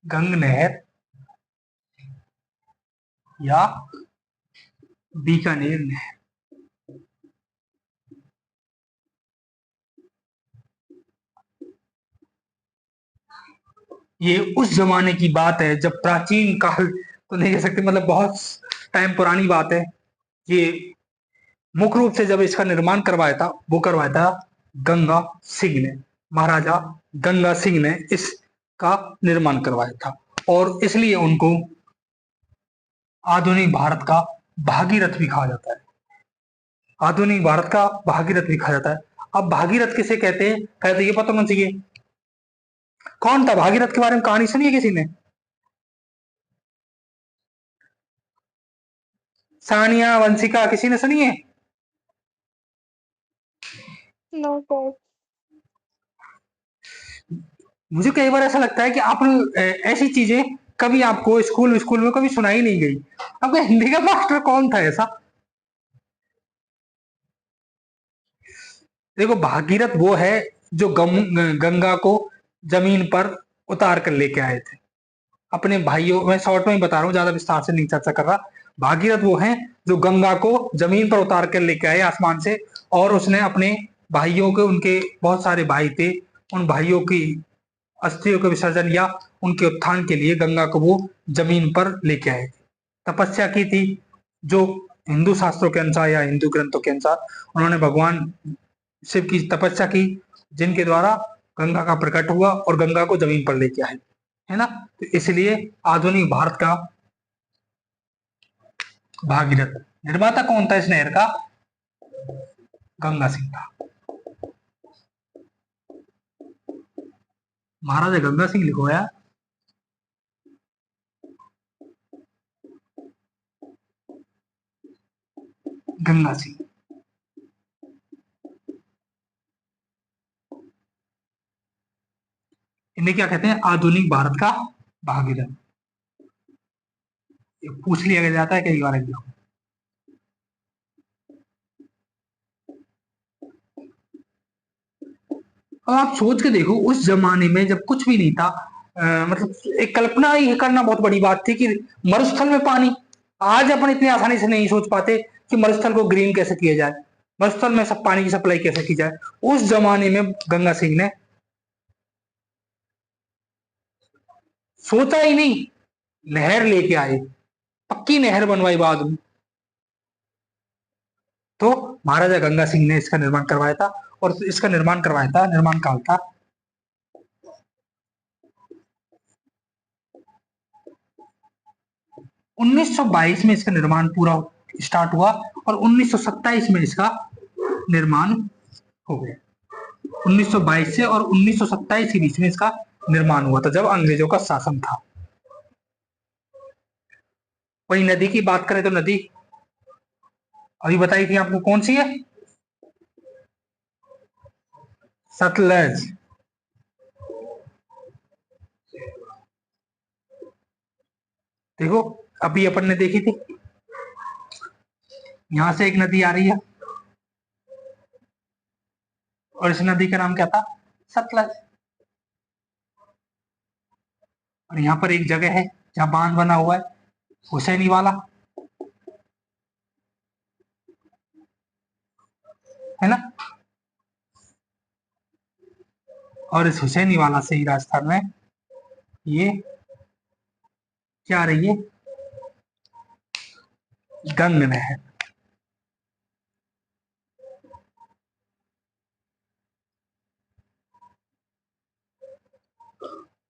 गंग नहर या बीकानेर नहर, ये उस जमाने की बात है जब प्राचीन काल तो नहीं कह सकते, मतलब बहुत टाइम पुरानी बात है। ये मुख्य रूप से जब इसका निर्माण करवाया था, वो करवाया था गंगा सिंह ने, महाराजा गंगा सिंह ने इसका निर्माण करवाया था। और इसलिए उनको आधुनिक भारत का भागीरथ भी कहा जाता है। आधुनिक भारत का भागीरथ भी कहा जाता है। अब भागीरथ किसे कहते हैं, पहले ये पता होना चाहिए। कौन था भागीरथ के बारे में? कहानी सुनी है किसी ने? सानिया, वंशिका, किसी ने सुनी है? No sir. मुझे कई बार ऐसा लगता है कि आप ऐसी चीजें कभी आपको स्कूल स्कूल में कभी सुनाई नहीं गई। आपका हिंदी का मास्टर कौन था ऐसा? देखो, भागीरथ वो है जो गंगा को जमीन पर उतार कर लेके आए थे अपने भाइयों। मैं शॉर्ट में ही बता रहा हूँ, ज्यादा विस्तार से नहीं चर्चा कर रहा। भागीरथ वो हैं जो गंगा को जमीन पर उतार कर लेके आए आसमान से, और उसने अपने भाइयों के, उनके बहुत सारे भाई थे, उन भाइयों की अस्थियों के विसर्जन या उनके उत्थान के लिए गंगा को वो जमीन पर लेके आए थे। तपस्या की थी, जो हिंदू शास्त्रों के अनुसार या हिंदू ग्रंथों के अनुसार उन्होंने भगवान शिव की तपस्या की, जिनके द्वारा गंगा का प्रकट हुआ और गंगा को जमीन पर लेके आए, है ना। तो इसलिए आधुनिक भारत का भागीरथ, निर्माता कौन था इस नहर का? गंगा सिंह था। महाराजा गंगा सिंह लिखो यार। गंगा सिंह। इन्हें क्या कहते हैं? आधुनिक भारत का भागीरथ। ये पूछ लिया जाता है कई बार एग्जाम। अब आप सोच के देखो, उस जमाने में जब कुछ भी नहीं था, मतलब एक कल्पना ही करना बहुत बड़ी बात थी कि मरुस्थल में पानी। आज अपन इतनी आसानी से नहीं सोच पाते कि मरुस्थल को ग्रीन कैसे किया जाए, मरुस्थल में सब पानी की सप्लाई कैसे की जाए। उस जमाने में गंगा सिंह ने सोचा ही नहीं, नहर लेके आए, पक्की नहर बनवाई बाद में। तो महाराजा गंगा सिंह ने इसका निर्माण करवाया था, और इसका निर्माण करवाया था, निर्माण काल था 1922 में इसका निर्माण पूरा स्टार्ट हुआ, और 1927 में इसका निर्माण हो गया। 1922 से और 1927 के बीच में इसका निर्माण हुआ था, जब अंग्रेजों का शासन था। वही नदी की बात करें तो नदी अभी बताई थी आपको, कौन सी है? सतलज। देखो, अभी अपन ने देखी थी, यहां से एक नदी आ रही है, और इस नदी का नाम क्या था? सतलज। और यहाँ पर एक जगह है जहां बांध बना हुआ है, हुसैनी वाला, है ना? और इस हुसैनी वाला से ही राजस्थान में ये क्या आ रही है? गंग नहर।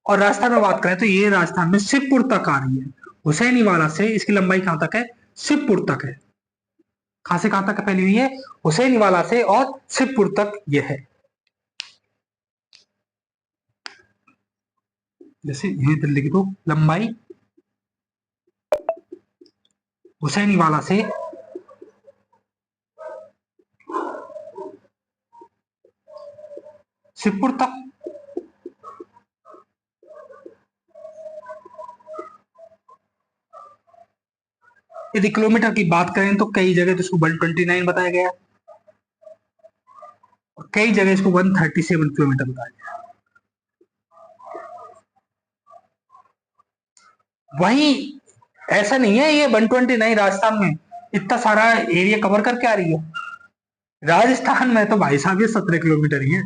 और राजस्थान में बात करें तो ये राजस्थान में शिवपुर तक आ रही है। हुसैनी वाला से इसकी लंबाई कहां तक है? शिवपुर तक है। कहां से कहां तक फैली हुई है? हुसैनी वाला से और शिवपुर तक ये है। जैसे यहीं पर लिख दो, लंबाई हुसैनी वाला से शिवपुर तक। यदि किलोमीटर की बात करें तो कई जगह तो इसको 129 बताया गया, और कई जगह इसको 137 किलोमीटर बताया गया। वही, ऐसा नहीं है ये 129 राजस्थान में इतना सारा एरिया कवर करके आ रही है। राजस्थान में तो भाई साहब ये 17 किलोमीटर ही है।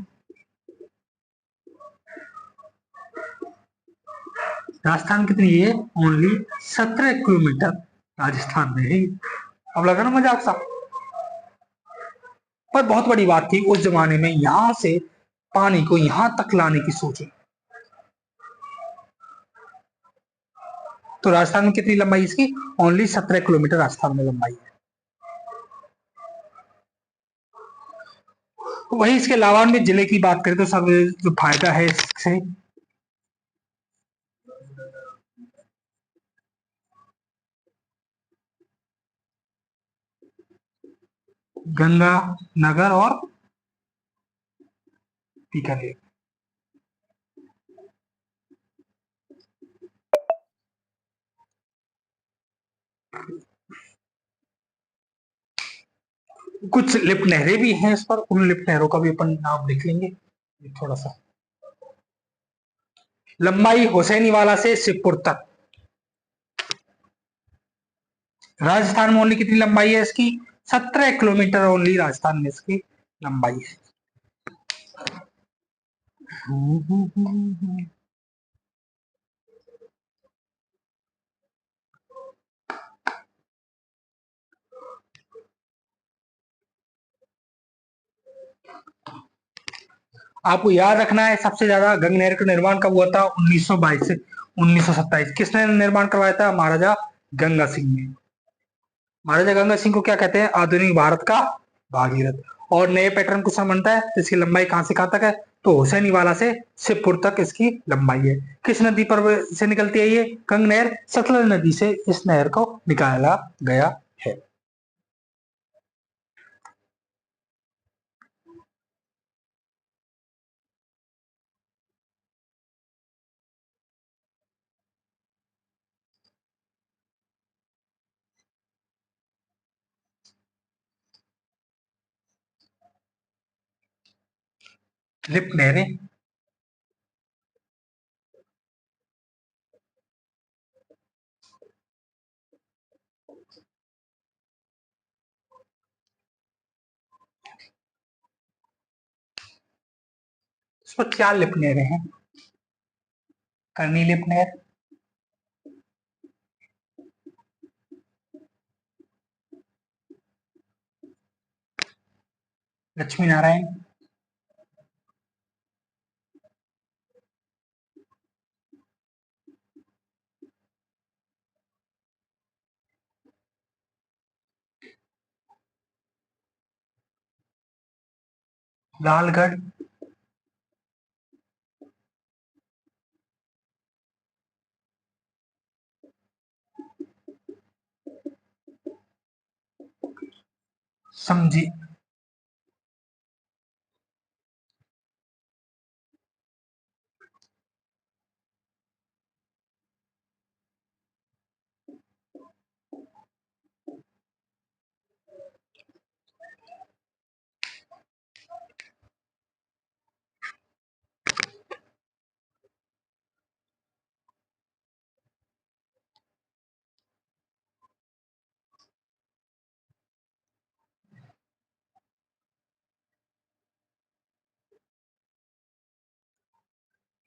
राजस्थान कितनी है? ओनली 17 किलोमीटर राजस्थान में है। अब लगा ना मजाक सा? पर बहुत बड़ी बात थी उस जमाने में, यहां से पानी को यहां तक लाने की सोची। तो राजस्थान में कितनी लंबाई इसकी? ओनली 17 किलोमीटर राजस्थान में लंबाई है। तो वही इसके लावान्वित जिले की बात करें तो सब जो फायदा है इससे, गंगा नगर और बीकानेर। कुछ लिफ्ट नहरें भी हैं इस पर, उन लिफ्ट नहरों का भी अपन नाम लिख लेंगे थोड़ा सा। लंबाई हुसैनी वाला से शिवपुर तक। राजस्थान में ओनली कितनी लंबाई है इसकी? 17 किलोमीटर ओनली राजस्थान में इसकी लंबाई है। आपको याद रखना है, सबसे ज्यादा गंग नहर का निर्माण कब हुआ था? 1922 से 1927। किसने निर्माण करवाया था? महाराजा गंगा सिंह ने। महाराजा गंगा सिंह को क्या कहते हैं? आधुनिक भारत का भागीरथ। और नए पैटर्न क्वेश्चन बनता है तो इसकी लंबाई कहां से कहां तक है? तो हुसैनी वाला से शिवपुर तक इसकी लंबाई है। किस नदी पर से निकलती है ये गंग नहर? सतलज नदी से इस नहर को निकाला गया है। लिप नहरें। इस पर 4 लिप नहरें हैं। करनी लिप नहर, लक्ष्मी नारायण, लालगढ़, समझी।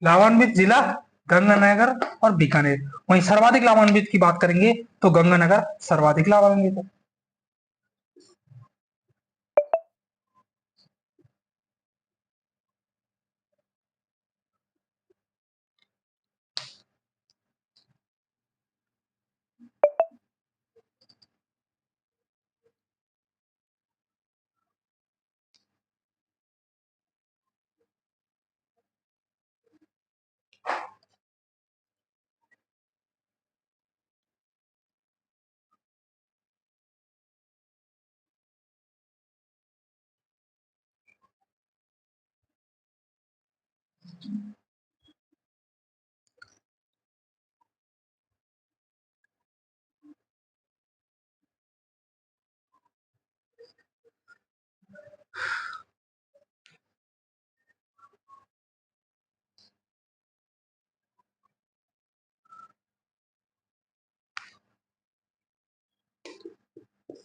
लाभान्वित जिला गंगानगर और बीकानेर। वहीं सर्वाधिक लाभान्वित की बात करेंगे तो गंगानगर सर्वाधिक लाभान्वित है।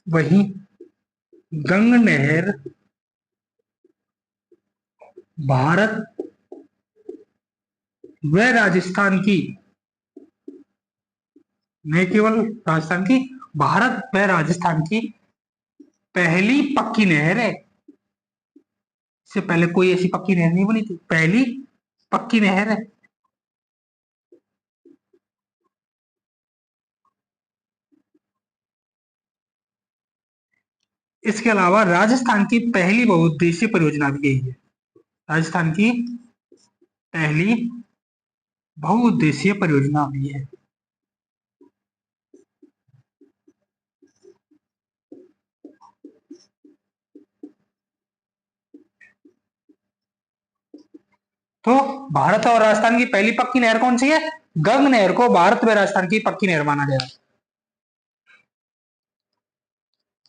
वहीं गंग नहर भारत व राजस्थान की, न केवल राजस्थान की, भारत व राजस्थान की पहली पक्की नहर है। इससे पहले कोई ऐसी पक्की नहर नहीं बनी थी, पहली पक्की नहर है। इसके अलावा राजस्थान की पहली बहुउद्देशीय परियोजना भी यही है। राजस्थान की पहली बहुउद्देशीय परियोजना भी है। तो भारत और राजस्थान की पहली पक्की नहर कौन सी है? गंग नहर को भारत व राजस्थान की पक्की नहर माना गया।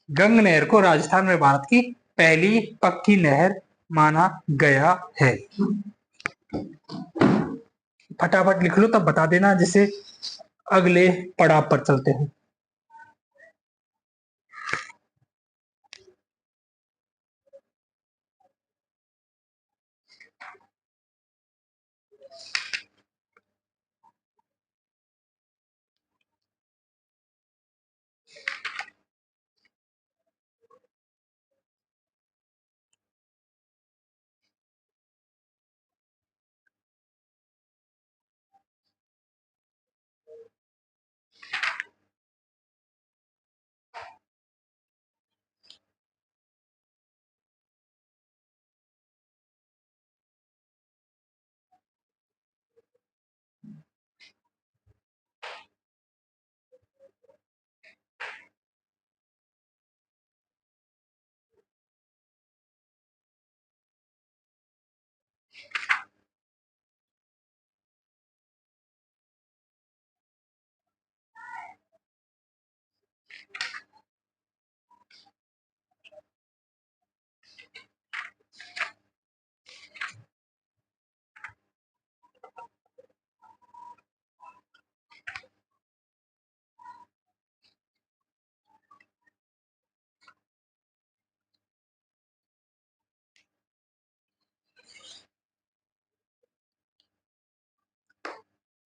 गंग नहर को राजस्थान में भारत की पहली पक्की नहर माना गया है। फटाफट लिख लो तब बता देना, जिससे अगले पड़ाव पर चलते हैं।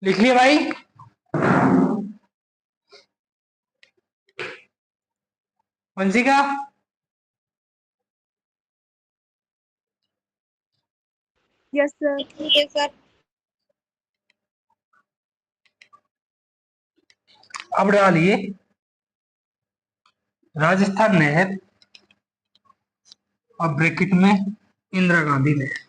लिख लिया भाई? Vanshika? Yes, sir. Yes, sir. अब डालिए राजस्थान नहर और ब्रैकेट में इंदिरा गांधी नहर।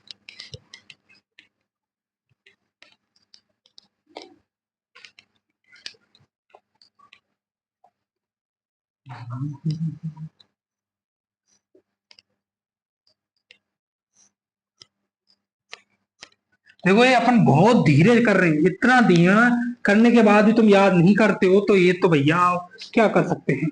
देखो ये अपन बहुत धीरे कर रहे हैं, इतना धीरे करने के बाद भी तुम याद नहीं करते हो, तो ये तो भैया क्या कर सकते हैं।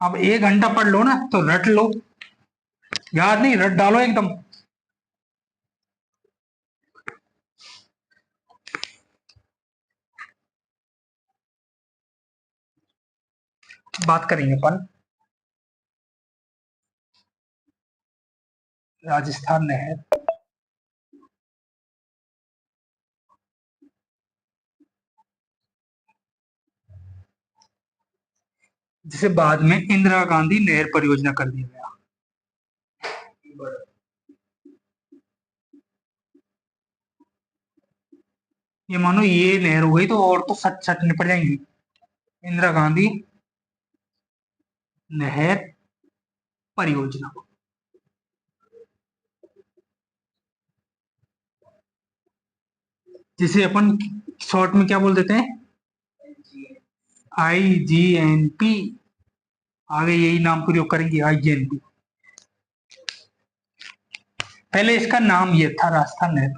अब 1 घंटा पढ़ लो ना तो रट लो, याद नहीं रट डालो एकदम। बात करेंगे अपन राजस्थान नहर, जिसे बाद में इंदिरा गांधी नहर परियोजना कर दिया गया। ये मानो ये नहर हो गई तो और तो सच सच निपट जाएंगी। इंदिरा गांधी नहर परियोजना, जिसे अपन शॉर्ट में क्या बोल देते हैं, IGNP। आगे यही नाम प्रयोग करेंगे, IGNP। पहले इसका नाम ये था राजस्थान नहर।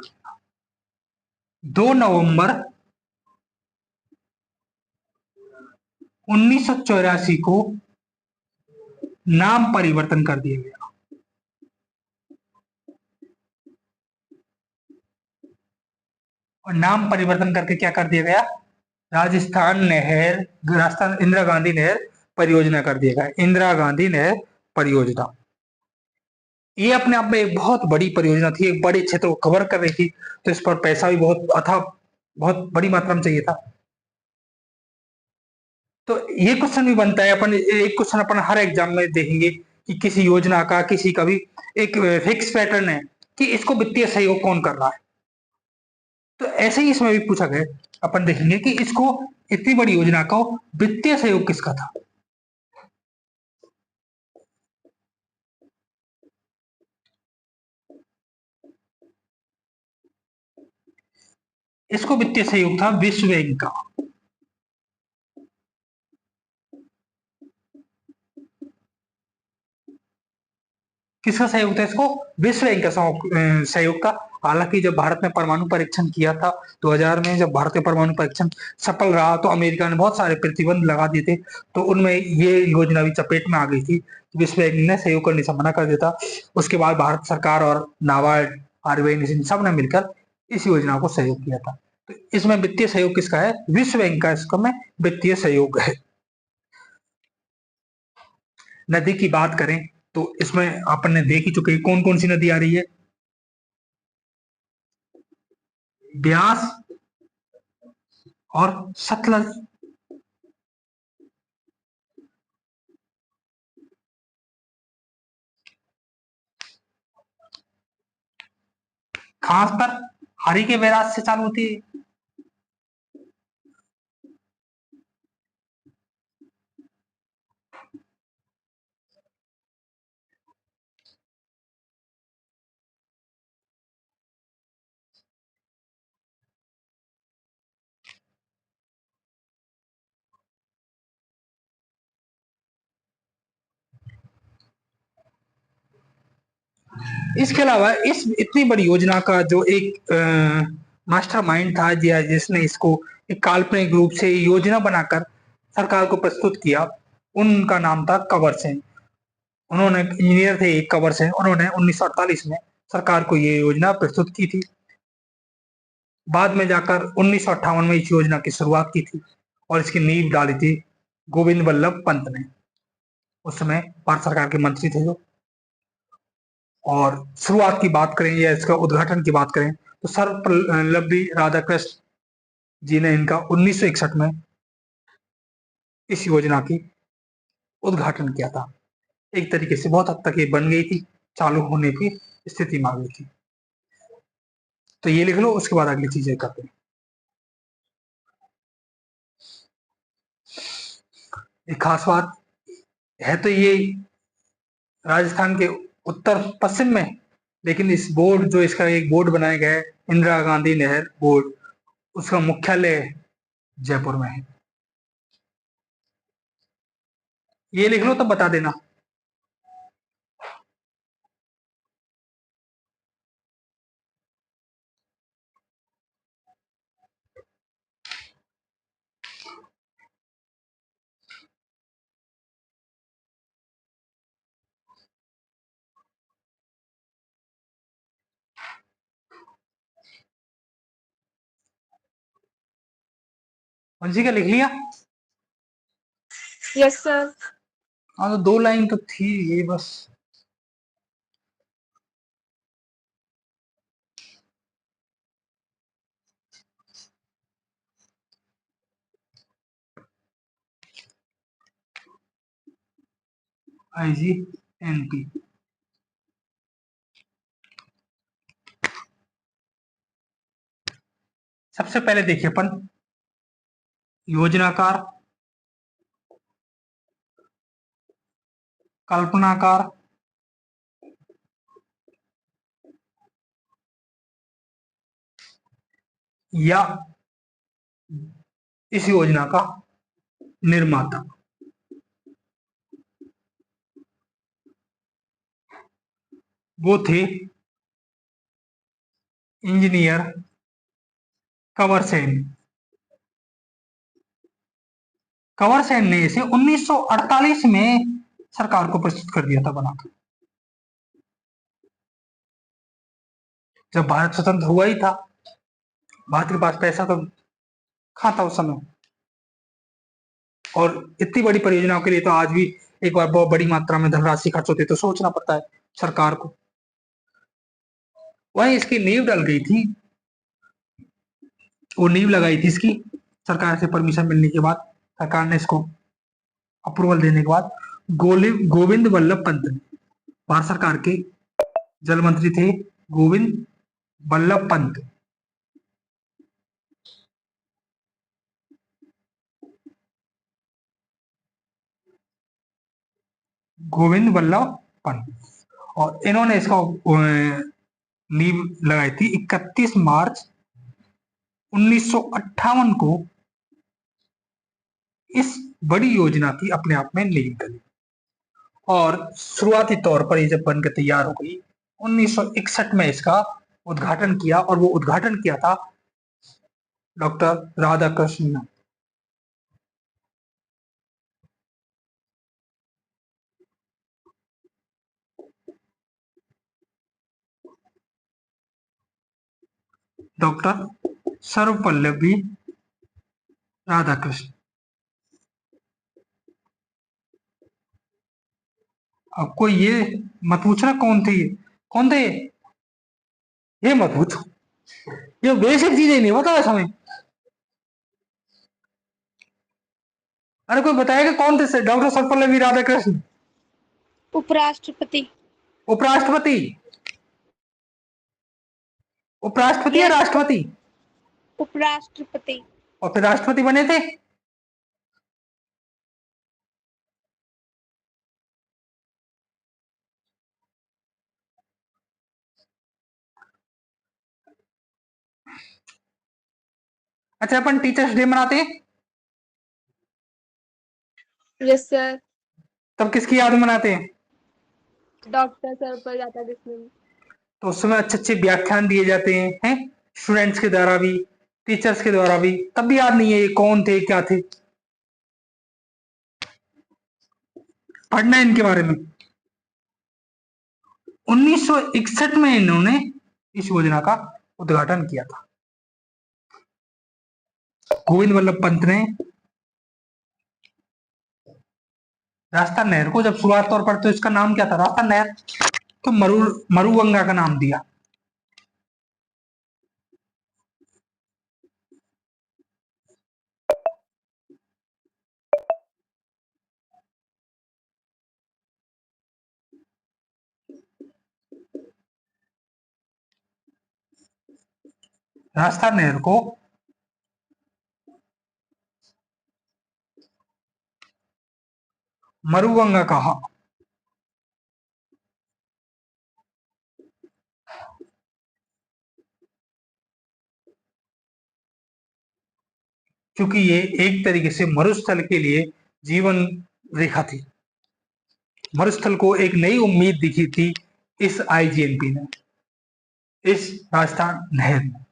2 नवंबर 1984 को नाम परिवर्तन कर दिया गया। और नाम परिवर्तन करके क्या कर दिया गया, राजस्थान इंदिरा गांधी नहर परियोजना कर दिया गया। इंदिरा गांधी नहर परियोजना ये अपने आप में एक बहुत बड़ी परियोजना थी, एक बड़े क्षेत्र को कवर कर रही थी, तो इस पर पैसा भी बहुत अथाह, बहुत बड़ी मात्रा में चाहिए था। तो ये क्वेश्चन भी बनता है, अपन एक क्वेश्चन अपन हर एग्जाम में देखेंगे कि किसी योजना का, किसी का भी एक फिक्स पैटर्न है कि इसको वित्तीय सहयोग कौन कर रहा है। तो ऐसे ही इसमें भी पूछा गया, अपन देखेंगे कि इसको इतनी बड़ी योजना का वित्तीय सहयोग किसका था। इसको वित्तीय सहयोग था विश्व बैंक का। किसका सहयोग था इसको, विश्व बैंक का सहयोग था। हालांकि जब भारत ने परमाणु परीक्षण किया था 2000 में, जब भारत का परमाणु परीक्षण सफल रहा तो अमेरिका ने बहुत सारे प्रतिबंध लगा दिए थे, तो उनमें ये योजना भी चपेट में आ गई थी। विश्व बैंक ने सहयोग करने से मना कर दिया था। उसके बाद भारत सरकार और नाबार्ड, RBI सब ने मिलकर इस योजना को सहयोग किया था। तो इसमें वित्तीय सहयोग किसका है, विश्व बैंक का इसका वित्तीय सहयोग है। नदी की बात करें तो इसमें अपन ने देख ही चुके हैं कौन कौन सी नदी आ रही है, ब्यास और सतलज। खासकर हरि के बैराज से चालू होती है। इसके अलावा इस इतनी बड़ी योजना का जो एक मास्टर माइंड था, जिसने इसको एक काल्पनिक रूप से योजना बनाकर सरकार को प्रस्तुत किया, उनका नाम था कंवर सिंह। उन्होंने इंजीनियर थे एक कंवर सिंह, उन्होंने 1948 में सरकार को ये योजना प्रस्तुत की थी। बाद में जाकर 1958 में इस योजना की शुरुआत की थी और इसकी नींव डाली थी गोविंद वल्लभ पंत ने। उस समय भारत सरकार के मंत्री थे जो। और शुरुआत की बात करें या इसका उद्घाटन की बात करें तो सर्वपल्लवी राधाकृष्ण जी ने इनका 1961 में इस योजना की उद्घाटन किया था। एक तरीके से बहुत हद तक ये बन गई थी, चालू होने की स्थिति में आ गई थी। तो ये लिख लो, उसके बाद अगली चीजें करते हैं। एक खास बात है तो ये राजस्थान के उत्तर पश्चिम में, लेकिन इस बोर्ड जो इसका एक बोर्ड बनाया गया है इंदिरा गांधी नहर बोर्ड, उसका मुख्यालय जयपुर में है। ये लिख लो तब बता देना। वंशी का लिख लिया? Yes, sir. हाँ, तो 2 लाइन तो थी ये बस। IGNP सबसे पहले देखिए अपन योजनाकार, कल्पनाकार, या इस योजना का निर्माता। वो थे इंजीनियर कंवर सेन। कंवर सेन ने इसे 1948 में सरकार को प्रस्तुत कर दिया था बनाकर, जब भारत स्वतंत्र हुआ ही था। भारत के पास पैसा तो कहाँ था उस समय, और इतनी बड़ी परियोजनाओं के लिए तो आज भी एक बार बहुत बड़ी मात्रा में धनराशि खर्च होती है तो सोचना पड़ता है सरकार को। वही इसकी नींव डल गई थी, वो नींव लगाई थी इसकी सरकार से परमिशन मिलने के बाद, सरकार ने इसको अप्रूवल देने के बाद गोविंद वल्लभ पंत ने, भारत सरकार के जल मंत्री थे गोविंद वल्लभ पंत। गोविंद वल्लभ पंत, और इन्होंने इसका नींव लगाई थी 31 मार्च 1958 को। इस बड़ी योजना की अपने आप में नींव डली, और शुरुआती तौर पर ये जब बनकर तैयार हो गई 1961 में इसका उद्घाटन किया, और वो उद्घाटन किया था डॉक्टर राधाकृष्ण ने। डॉक्टर सर्वपल्लवी राधाकृष्ण। आपको ये मत पूछना कौन थे, कौन थे ये मत पूछो, ये बेसिक चीजें नहीं पता है हमें। अरे कोई बताएगा कौन थे डॉक्टर सर्वपल्लवी राधाकृष्ण? उपराष्ट्रपति। उपराष्ट्रपति? उपराष्ट्रपति या Yes, राष्ट्रपति? उपराष्ट्रपति। और फिर राष्ट्रपति बने थे? अच्छा, अपन टीचर्स डे मनाते हैं, Yes, sir. तब किसकी याद में मनाते हैं? डॉक्टर सर्वपल्ली राधाकृष्णन। तो उस समय अच्छे अच्छे व्याख्यान दिए जाते हैं स्टूडेंट्स के द्वारा भी, टीचर्स के द्वारा भी, तब भी याद नहीं है ये कौन थे क्या थे। पढ़ना है इनके बारे में। 1961 में इन्होंने इस योजना का उद्घाटन किया था। गोविंद वल्लभ पंत ने राजस्थान नहर को जब शुरुआत तौर पर, तो इसका नाम क्या था? राजस्थान नहर। तो मरुगंगा का नाम दिया। राजस्थान नहर को मरुगंगा कहा। क्योंकि ये एक तरीके से मरुस्थल के लिए जीवन रेखा थी। मरुस्थल को एक नई उम्मीद दिखी थी इस आईजीएनपी ने, इस राजस्थान नहर में।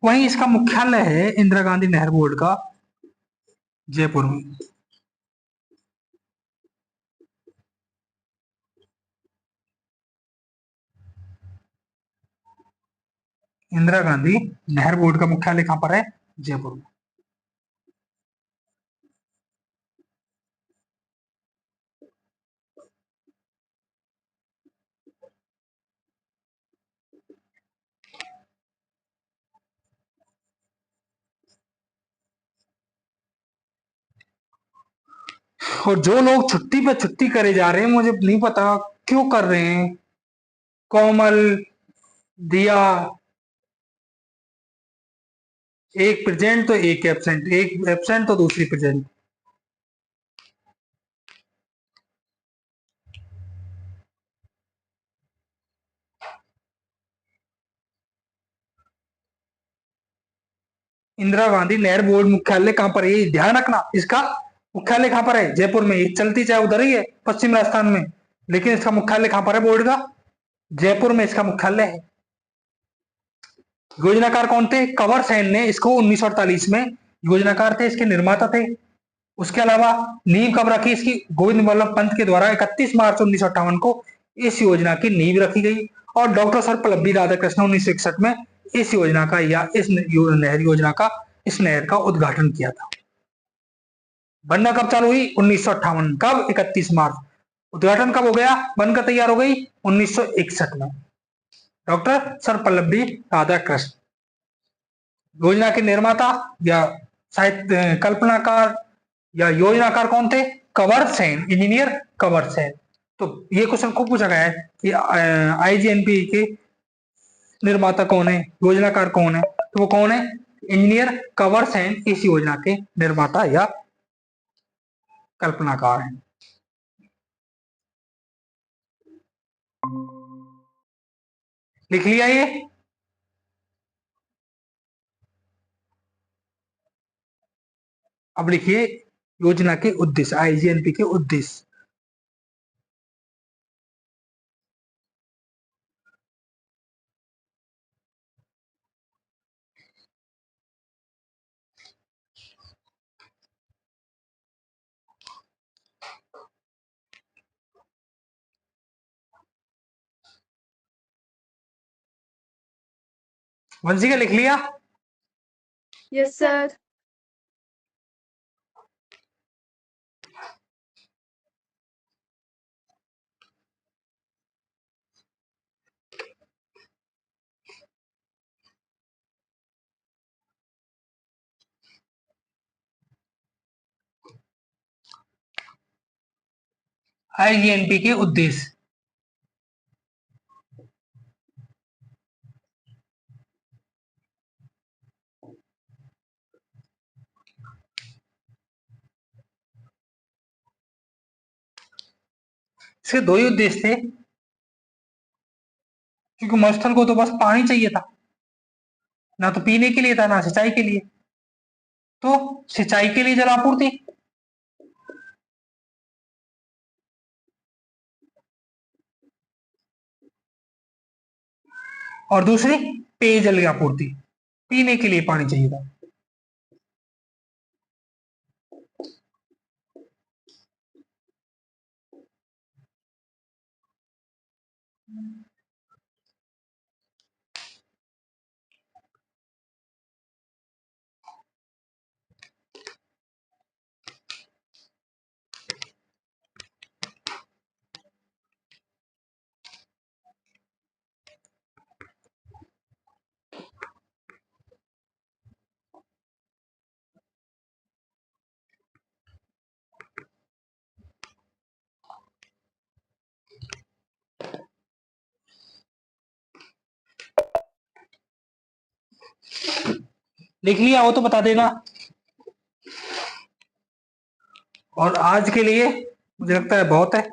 वहीं इसका मुख्यालय है इंदिरा गांधी नहर बोर्ड का जयपुर में। इंदिरा गांधी नहर बोर्ड का मुख्यालय कहां पर है? जयपुर में। और जो लोग छुट्टी पे छुट्टी करे जा रहे हैं, मुझे नहीं पता क्यों कर रहे हैं। कोमल, दिया, एक प्रेजेंट तो एक एब्सेंट, एक एब्सेंट तो दूसरी प्रेजेंट। इंदिरा गांधी नहर बोर्ड मुख्यालय कहां पर है? ये ध्यान रखना, इसका मुख्यालय कहां पर है? जयपुर में। ये चलती चाहे उधर ही है, पश्चिम राजस्थान में, लेकिन इसका मुख्यालय कहां पर है बोर्ड का? जयपुर में इसका मुख्यालय है। योजनाकार कौन थे? कंवर सेन ने इसको 1948 में योजनाकार थे, इसके निर्माता थे। उसके अलावा नींव कब रखी इसकी? गोविंद वल्लभ पंत के द्वारा 31 मार्च 1958 को इस योजना की नींव रखी गई और डॉक्टर सर्वपल्ली राधाकृष्णन 1961 में इस योजना का या इस नहर का उद्घाटन किया था। बनना कब चालू हुई? 1958। कब? 31 मार्च। उद्घाटन कब हो गया, बनकर तैयार हो गई? 1961 में। डॉक्टर सर्वपल्ली राधाकृष्णन योजना के निर्माता या साहित्य कल्पनाकार या योजनाकार कौन थे? कंवर सेन, इंजीनियर कंवर सेन। तो ये क्वेश्चन खूब पूछा गया है कि आईजीएनपी के निर्माता कौन है, योजनाकार कौन है? तो वो कौन है? इंजीनियर कंवर सेन इस योजना के निर्माता या कल्पनाकार हैं। लिख लिया ये? अब लिखिए योजना के उद्देश्य, आईजीएनपी के उद्देश्य। वंशिका लिख लिया? Yes sir. आईजीएनपी के उद्देश्य। इसके दो ही उद्देश्य थे, क्योंकि मरुस्थल को तो बस पानी चाहिए था, ना तो पीने के लिए था ना सिंचाई के लिए। तो सिंचाई के लिए जल आपूर्ति और दूसरी पेयजल की आपूर्ति, पीने के लिए पानी चाहिए था। लिख लिया हो तो बता देना। और आज के लिए मुझे लगता है बहुत है।